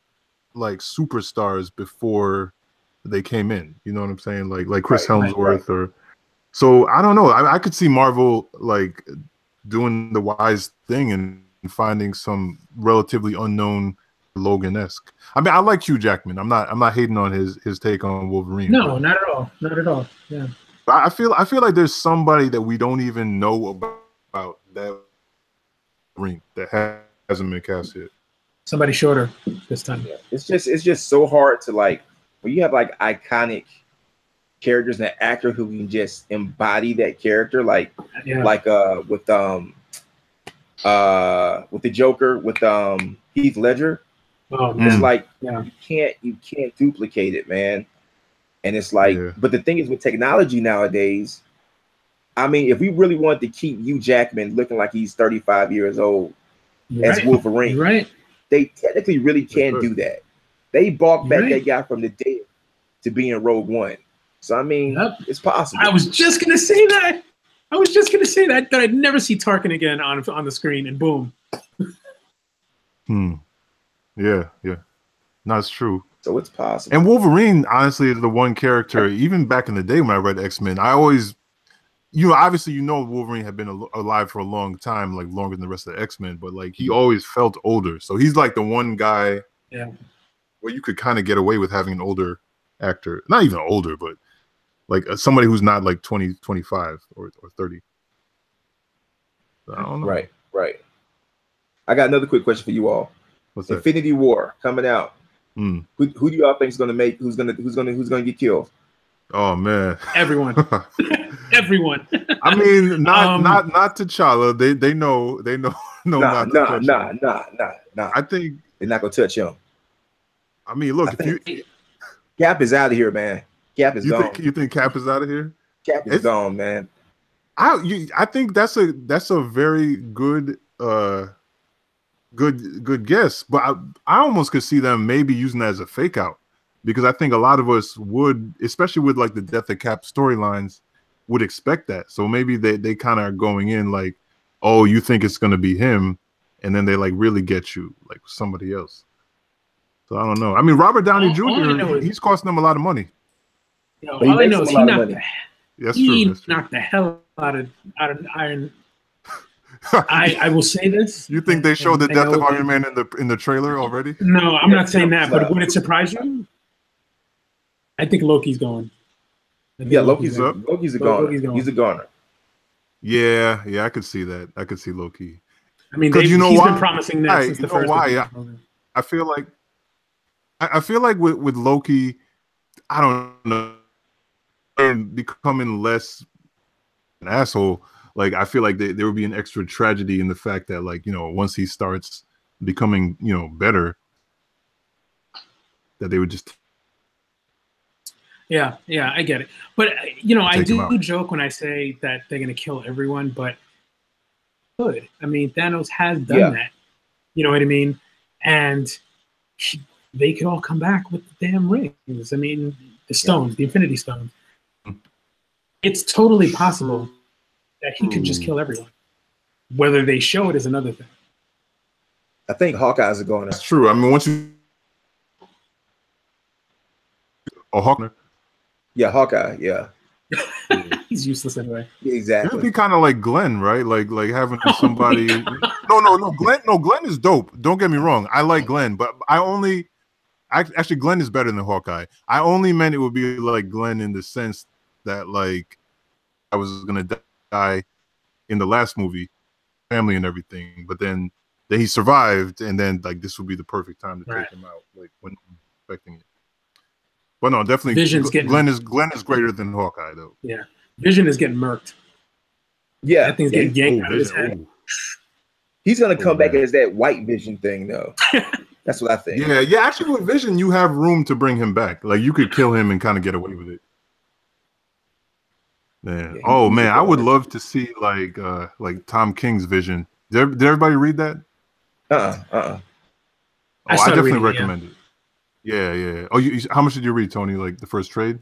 like superstars before they came in. You know what I'm saying? Like Chris Hemsworth or. So I don't know. I could see Marvel like doing the wise thing and finding some relatively unknown Logan-esque. I mean, I like Hugh Jackman. I'm not hating on his take on Wolverine. No, not at all. Not at all. Yeah. But I feel like there's somebody that we don't even know about that ring that hasn't been cast yet. Somebody shorter this time. Yeah. It's just so hard to like when you have like iconic characters and an actor who can just embody that character, like with the Joker with Heath Ledger. It's like you can't duplicate it, man. And it's like, but the thing is with technology nowadays, I mean, if we really wanted to keep Hugh Jackman looking like he's 35 years old as Wolverine, they technically really can do that. They brought back that guy from the dead to be in Rogue One. So I mean, it's possible. I was just gonna say that. That I'd never see Tarkin again on the screen, and boom. Yeah. No, it's true. So it's possible. And Wolverine, honestly, is the one character, even back in the day when I read X-Men, I always, obviously, Wolverine had been alive for a long time, like longer than the rest of the X-Men, but like he always felt older. So he's like the one guy where you could kind of get away with having an older actor. Not even older, but like somebody who's not like 20, 25 or 30. So I don't know. Right. I got another quick question for you all. What's that? Infinity War coming out. Who do y'all think is going to make? Who's going to get killed? Oh man, everyone. I mean, not T'Challa. They know. Nah. I think they're not going to touch him. I mean, look, Cap is out of here, man. Cap is gone. You think Cap is out of here? Cap is gone, man. I think that's a very good good guess, but I almost could see them maybe using that as a fake out, because I think a lot of us would, especially with like the Death of Cap storylines, would expect that. So maybe they kind of are going in like, oh, you think it's going to be him, and then they like really get you like somebody else. So I don't know. I mean, Robert Downey Jr. He's costing them a lot of money. All I know is he knocked the hell out of Iron. I will say this. You think they showed the death of Iron Man in the trailer already? No, I'm not saying that. But would it surprise you? I think Loki's going. Loki's a goner. He's a goner. Yeah, I could see that. I could see Loki. I mean, he's been promising that since the first. Why? I feel like with Loki, I don't know, becoming less an asshole. Like, I feel like there would be an extra tragedy in the fact that, like, once he starts becoming, better, that they would just. Yeah, I get it. But, I do joke when I say that they're going to kill everyone, but good. I mean, Thanos has done that. You know what I mean? And they could all come back with the damn rings. I mean, the stones, the Infinity Stones. It's totally possible that he could just kill everyone. Whether they show it is another thing. I think Hawkeye's going. That's true. I mean, once you Hawkeye. Yeah, Hawkeye. Yeah. He's useless anyway. Yeah, exactly. It'd be kind of like Glenn, right? Like having somebody. No. Glenn is dope. Don't get me wrong. I like Glenn, but actually Glenn is better than Hawkeye. I only meant it would be like Glenn in the sense that like I was gonna die in the last movie, family and everything, but then he survived, and then like this would be the perfect time to take him out, like when I'm expecting it. But no, definitely Glenn is greater than Hawkeye though. Yeah, Vision is getting murked. Yeah, that thing's getting yanked out of his head. He's gonna come back as that white Vision thing though. That's what I think. Yeah. Actually, with Vision, you have room to bring him back. Like you could kill him and kind of get away with it. Man. Yeah, man, I would love to see like Tom King's Vision. Did everybody read that? I definitely recommend it. Yeah. Oh, how much did you read, Tony? Like the first trade?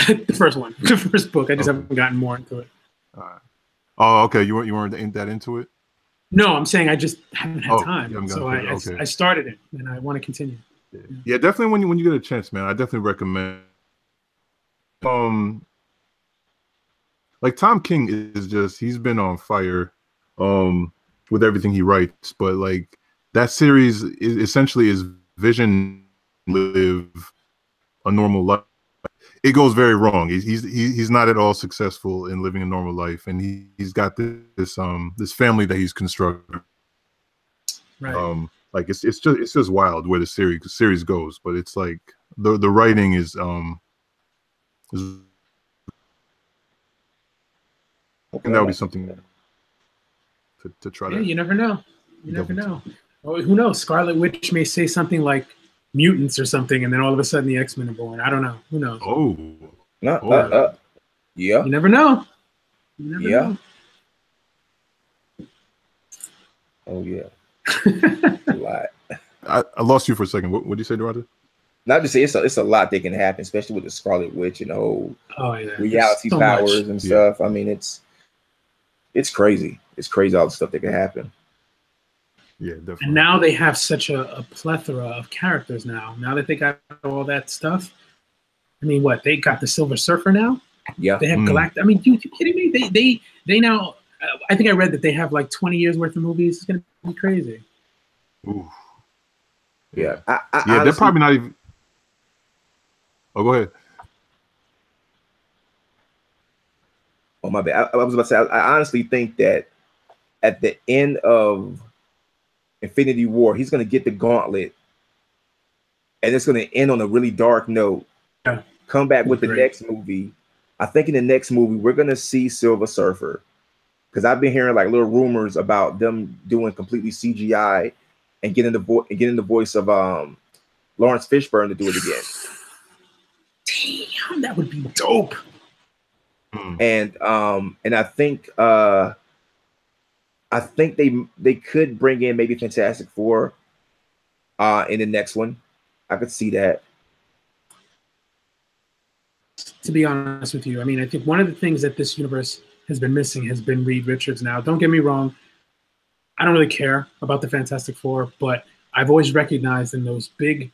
The first one, the first book. I just haven't gotten more into it. All right. Oh, okay. You weren't that into it? No, I'm saying I just haven't had time. So I started it, and I want to continue. Yeah, definitely. When you get a chance, man, I definitely recommend. Like Tom King he's been on fire, with everything he writes. But like that series essentially is Vision live a normal life. It goes very wrong. He's not at all successful in living a normal life, and he's got this family that he's constructed. Right. Like it's just wild where the series goes, but it's like the writing is and that would be something to try to. Yeah, you never know. You never know. Well, who knows? Scarlet Witch may say something like mutants or something, and then all of a sudden the X-Men are born. I don't know. Who knows? Yeah. You never know. Yeah. Oh yeah. A lot. I lost you for a second. What did you say, Deranta? Not to say it's a lot that can happen, especially with the Scarlet Witch and the whole reality so powers and stuff. I mean, it's crazy. It's crazy all the stuff that can happen. Yeah, definitely. And now they have such a plethora of characters now. Now that they got all that stuff, I mean, what they got the Silver Surfer now? Yeah, they have Galactic. I mean, you kidding me? They now. I think I read that they have like 20 years worth of movies. It's gonna be crazy. Ooh. Yeah, yeah, honestly, they're probably not even. Oh, go ahead. Oh my bad. I was about to say. I honestly think that at the end of Infinity War, he's gonna get the gauntlet, and it's gonna end on a really dark note. Yeah. Come back with the next movie. I think in the next movie we're gonna see Silver Surfer, because I've been hearing like little rumors about them doing completely CGI and getting the voice of Lawrence Fishburne to do it again. Damn, that would be dope. And I think they could bring in maybe Fantastic Four in the next one. I could see that. To be honest with you, I mean, I think one of the things that this universe has been missing has been Reed Richards. Now, don't get me wrong, I don't really care about the Fantastic Four, but I've always recognized in those big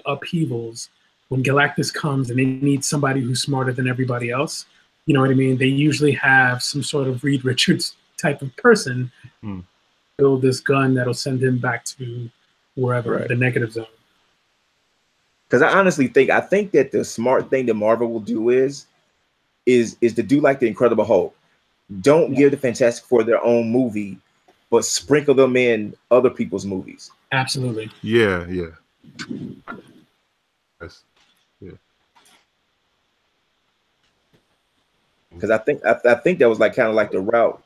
upheavals when Galactus comes and they need somebody who's smarter than everybody else, you know what I mean? They usually have some sort of Reed Richards type of person build this gun that'll send him back to wherever, the negative zone. Because I honestly think that the smart thing that Marvel will do is to do like the Incredible Hulk. Don't give the Fantastic Four their own movie, but sprinkle them in other people's movies. Absolutely. Yeah. Yes. Yeah. Because I think that was like kind of like the route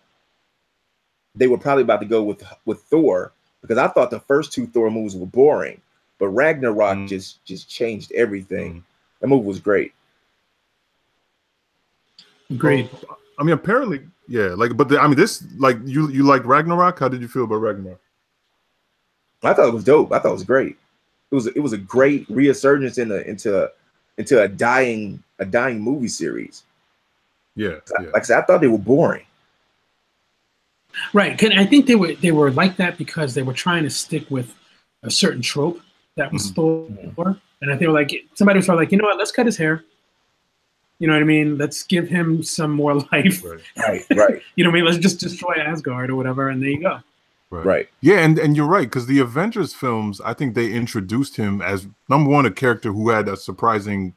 they were probably about to go with Thor, because I thought the first two Thor movies were boring, but Ragnarok just changed everything. That movie was great. Great. I mean, apparently, yeah. Like, but I mean, this like you liked Ragnarok. How did you feel about Ragnarok? I thought it was dope. I thought it was great. It was a great resurgence into a dying movie series. Yeah. Like I said, I thought they were boring. Right. I think they were like that because they were trying to stick with a certain trope that was Thor. And I think somebody was like, you know what, let's cut his hair. You know what I mean? Let's give him some more life. Right. You know what I mean? Let's just destroy Asgard or whatever, and there you go. Right. Yeah, and you're right, because the Avengers films, I think they introduced him as number one, a character who had a surprising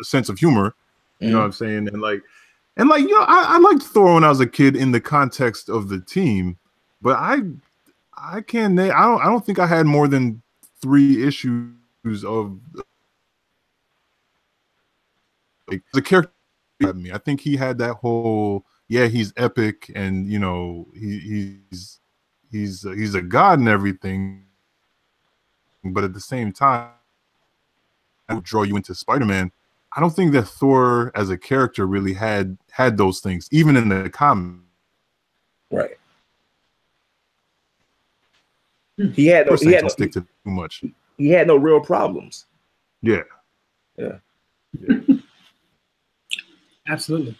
sense of humor. You know what I'm saying? And you know, I liked Thor when I was a kid in the context of the team, but I don't think I had more than 3 issues of like the character. I think he had that whole he's epic, and you know he's a god and everything, but at the same time, I would draw you into Spider-Man. I don't think that Thor as a character really had those things, even in the comic. Right. He had no stick to too much. He had no real problems. Yeah. Absolutely.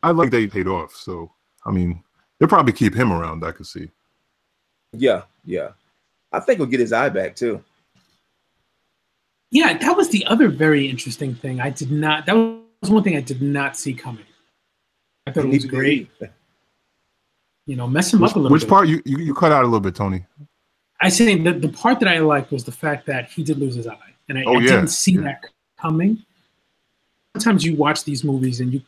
I like they paid off, so I mean, they'll probably keep him around. I could see. Yeah. I think he'll get his eye back too. Yeah, that was the other very interesting thing. That was one thing I did not see coming. I thought it was great. You know, mess him up a little bit. Which part you cut out a little bit, Tony? I say the part that I liked was the fact that he did lose his eye, and I didn't see that coming. Sometimes you watch these movies and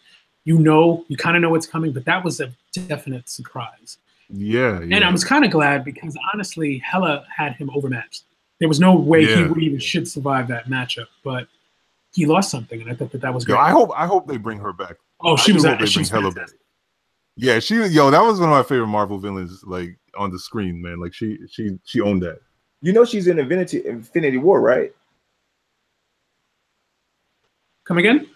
you kind of know what's coming, but that was a definite surprise. Yeah. And I was kind of glad because honestly, Hela had him overmatched. There was no way he would even should survive that matchup, but he lost something, and I thought that was great. I hope they bring her back. Oh, she was Hela back. Yeah, that was one of my favorite Marvel villains, like on the screen, man. Like she owned that. You know she's in Infinity War, right? Come again?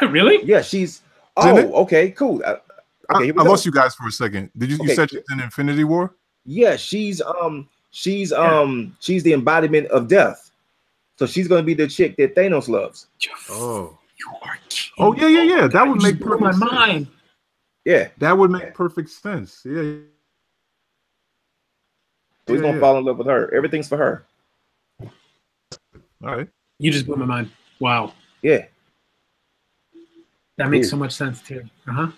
Really? Yeah, she's. Oh, okay, cool. Okay, I lost you guys for a second. Did you? Okay. You said she's in Infinity War? Yeah, she's the embodiment of death. So she's gonna be the chick that Thanos loves. Oh. You are kidding. Oh yeah. That would make perfect sense. Mind. Yeah, that would make perfect sense. Yeah. So he's gonna fall in love with her. Everything's for her. All right. You just blew my mind. Wow. Yeah. That makes so much sense too. All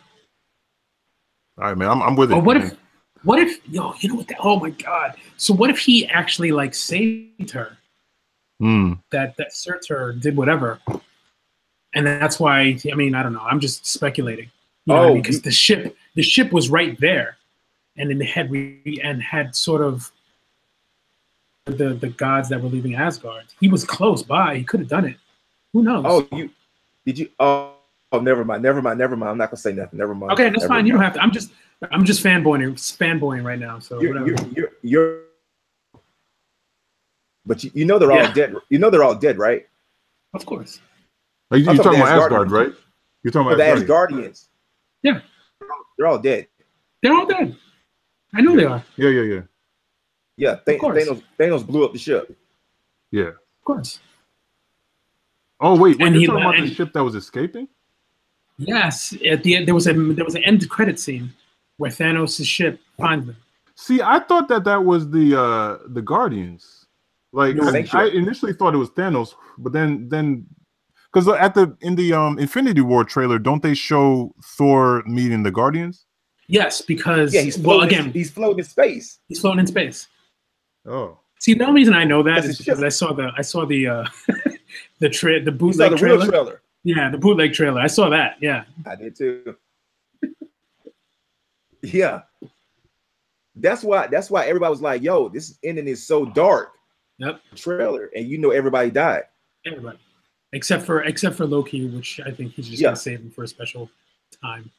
right, man. I'm with it. Oh, what if yo, you know what? Oh my God. So what if he actually like saved her? That Surtur did whatever, and that's why. I mean, I don't know. I'm just speculating. You know what I mean? Because the ship was right there, and then had sort of the gods that were leaving Asgard. He was close by. He could have done it. Who knows? Oh, did you? Oh, never mind. I'm not gonna say nothing. Never mind. Okay, that's fine. You don't have to. I'm just fanboying right now. So you're but you know they're all dead. You know they're all dead, right? Of course. You're talking about Asgard, right? You're talking about the Asgardians. Yeah. They're all dead. They're all dead. I know they are. Yeah. Yeah, Thanos blew up the ship. Yeah. Of course. Oh wait, you're talking about the ship that was escaping? Yes. At the end, there was an end credit scene where Thanos' ship finds them. See, I thought that was the Guardians. Like I initially thought it was Thanos, but then because in the Infinity War trailer, don't they show Thor meeting the Guardians? Yes, because he's floating in space. He's floating in space. Oh. See, the only reason I know that is because I saw the bootleg trailer. Yeah, the bootleg trailer. I saw that. Yeah, I did too. Yeah, that's why everybody was like, "Yo, this ending is so dark." Yep. Trailer, and everybody died. Everybody, except for Loki, which I think he's just gonna save him for a special time.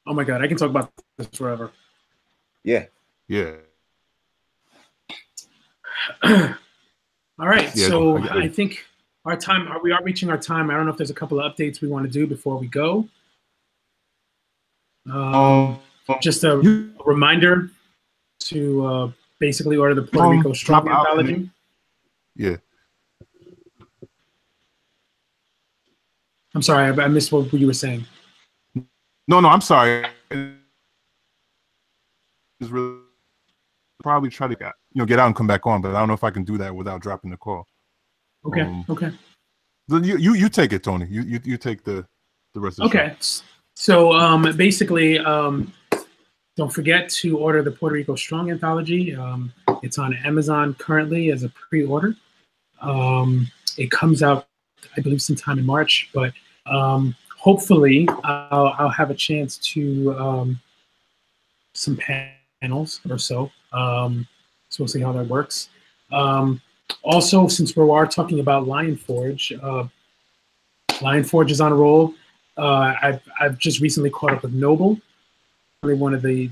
Oh my God, I can talk about this forever. Yeah. All right, so I think our time. We are reaching our time. I don't know if there's a couple of updates we want to do before we go. Just a reminder to basically order the Puerto Rico Strong Anthology. Yeah. I'm sorry, I missed what you were saying. No, I'm sorry. It's really probably try to get out and come back on, but I don't know if I can do that without dropping the call. Okay. Okay. You take it, Tony. You take the rest of the show. So basically, don't forget to order the Puerto Rico Strong Anthology. It's on Amazon currently as a pre-order. It comes out, I believe, sometime in March, but hopefully I'll have a chance to some panels or so. So we'll see how that works. Also, since we are talking about Lion Forge is on a roll. I've just recently caught up with Noble, probably one of the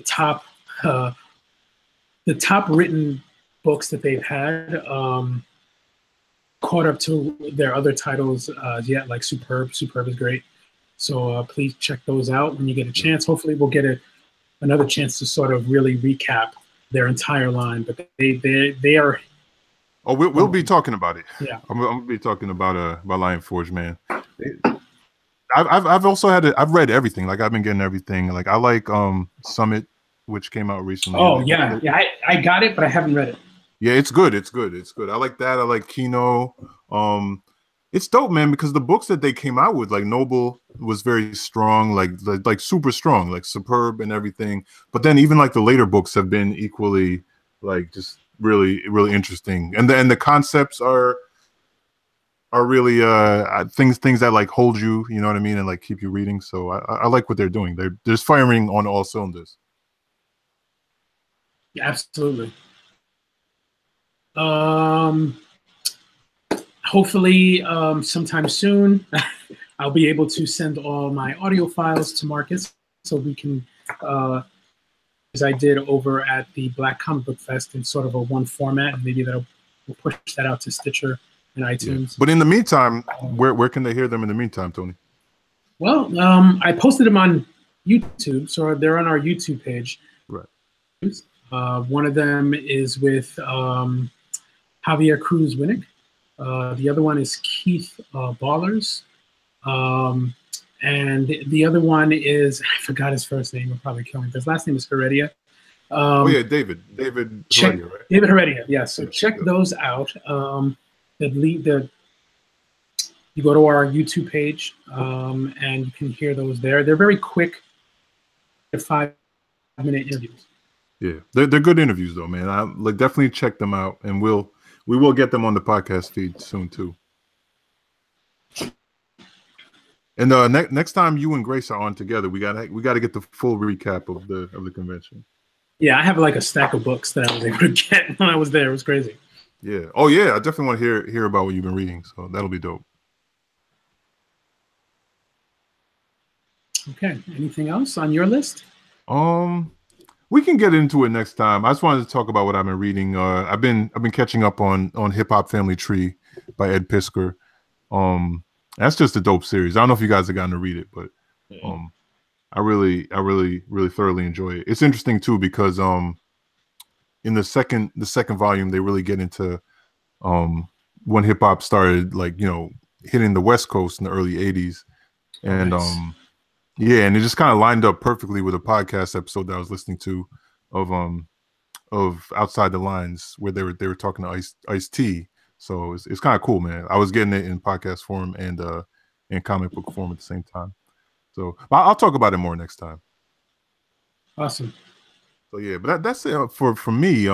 top written books that they've had. Caught up to their other titles yet, like Superb. Superb is great. So please check those out when you get a chance. Hopefully we'll get another chance to sort of really recap their entire line. But they are. Oh, we'll be talking about it. Yeah, I'm gonna be talking about Lion Forge, man. I've also I've read everything. Like I've been getting everything. Like I like Summit, which came out recently. Oh yeah. I got it, but I haven't read it. Yeah, it's good. It's good. I like that. I like Kino. It's dope, man, because the books that they came out with, like Noble was very strong, like super strong, like Superb and everything. But then even like the later books have been equally like just really, really interesting. And the concepts are really things that like hold you, you know what I mean, and like keep you reading. So I like what they're doing. They're just firing on all cylinders. Yeah, absolutely. Hopefully sometime soon I'll be able to send all my audio files to Marcus so we can as I did over at the Black Comic Book Fest in sort of a one format, and maybe that'll we'll push that out to Stitcher and iTunes. Yeah. But in the meantime, where can they hear them in the meantime, Tony? Well, I posted them on YouTube, so they're on our YouTube page. Right. One of them is with Javier Cruz Winnick. The other one is Keith Ballers. And the other one is, I forgot his first name. He'll probably kill me. His last name is Heredia. David Heredia, right? David Heredia, yeah. So check those out. You go to our YouTube page, and you can hear those there. They're very quick, 5-minute interviews. Yeah, they're good interviews though, man. I definitely check them out, and we will get them on the podcast feed soon too. And next time you and Grace are on together, we gotta get the full recap of the convention. Yeah, I have like a stack of books that I was able to get when I was there. It was crazy. Yeah. Oh yeah, I definitely want to hear about what you've been reading. So that'll be dope. Okay. Anything else on your list? We can get into it next time. I just wanted to talk about what I've been reading. I've been catching up on Hip Hop Family Tree by Ed Piskor. That's just a dope series. I don't know if you guys have gotten to read it, but I really thoroughly enjoy it. It's interesting too because in the second volume they really get into when hip hop started, hitting the West Coast in the early '80s, and nice. And it just kind of lined up perfectly with a podcast episode that I was listening to of Outside the Lines, where they were talking to Ice-T. So it's kind of cool, man. I was getting it in podcast form and in comic book form at the same time. So I'll talk about it more next time. Awesome. So yeah, but that's it for me.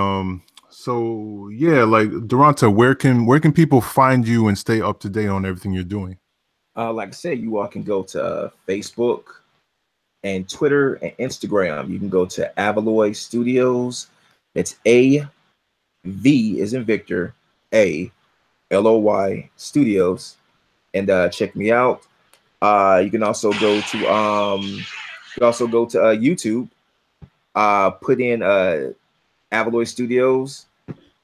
So yeah, like Deranta, where can people find you and stay up to date on everything you're doing? Like I said, you all can go to Facebook and Twitter and Instagram. You can go to Avaloy Studios. It's AV as in Victor, ALOY Studios, and check me out. You can also go to YouTube. Put in Avaloy Studios.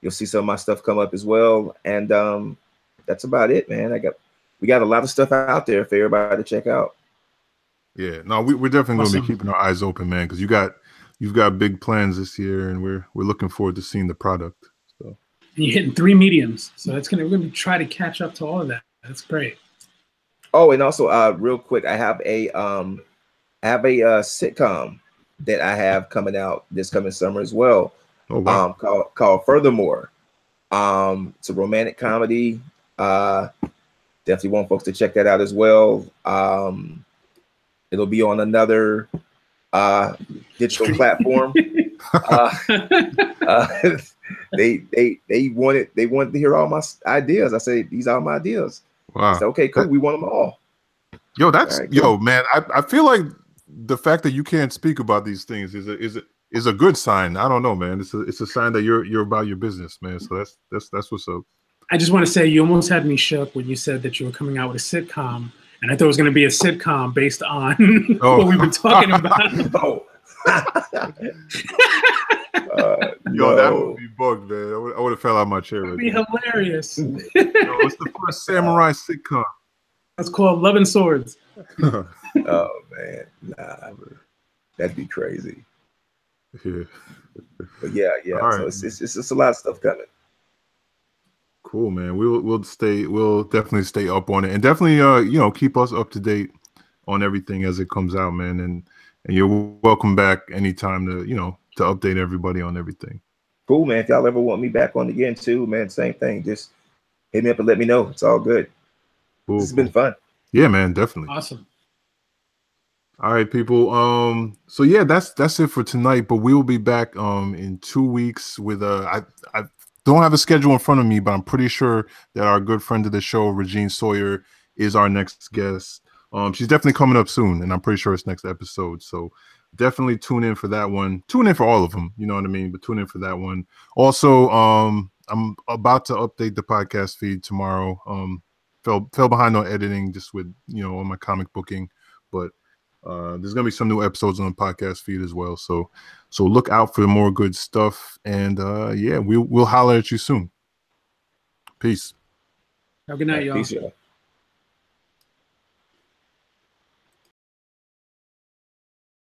You'll see some of my stuff come up as well, and that's about it, man. We got a lot of stuff out there for everybody to check out. Yeah, no, we're definitely going to be keeping our eyes open, man, because you've got big plans this year, and we're looking forward to seeing the product. So. And you're hitting 3 mediums, so we're going to try to catch up to all of that. That's great. Oh, and also, real quick, I have a sitcom that I have coming out this coming summer as well. Oh, wow. Called Furthermore. It's a romantic comedy. Definitely want folks to check that out as well. It'll be on another digital platform. They wanted to hear all my ideas. I say these are my ideas. Wow. I said, okay, cool. We want them all. Yo, man. I feel like the fact that you can't speak about these things is a good sign. I don't know, man. It's a sign that you're about your business, man. So that's what's up. I just want to say you almost had me shook when you said that you were coming out with a sitcom, and I thought it was going to be a sitcom based on what we've been talking about. Yo, that would be bugged, man. I would have fell out my chair. That would be hilarious. Yo, it's the first samurai sitcom. That's called Love and Swords. Oh man, nah, that'd be crazy. Yeah, but yeah. Right. So it's just a lot of stuff coming. Cool, man. We'll definitely stay up on it, and definitely keep us up to date on everything as it comes out, man. And you're welcome back anytime to update everybody on everything. Cool, man. If y'all ever want me back on again too, man, same thing. Just hit me up and let me know. It's all good. Cool. This has been fun. Yeah, man, definitely. Awesome. All right, people. So yeah, that's it for tonight. But we will be back in 2 weeks with I don't have a schedule in front of me, but I'm pretty sure that our good friend of the show, Regine Sawyer, is our next guest. She's definitely coming up soon, and I'm pretty sure it's next episode. So definitely tune in for that one. Tune in for all of them, you know what I mean? But tune in for that one. Also, I'm about to update the podcast feed tomorrow. Fell behind on editing just with on my comic booking, but there's gonna be some new episodes on the podcast feed as well. So look out for more good stuff, and we'll holler at you soon. Peace. Have a good night, y'all. Peace, y'all.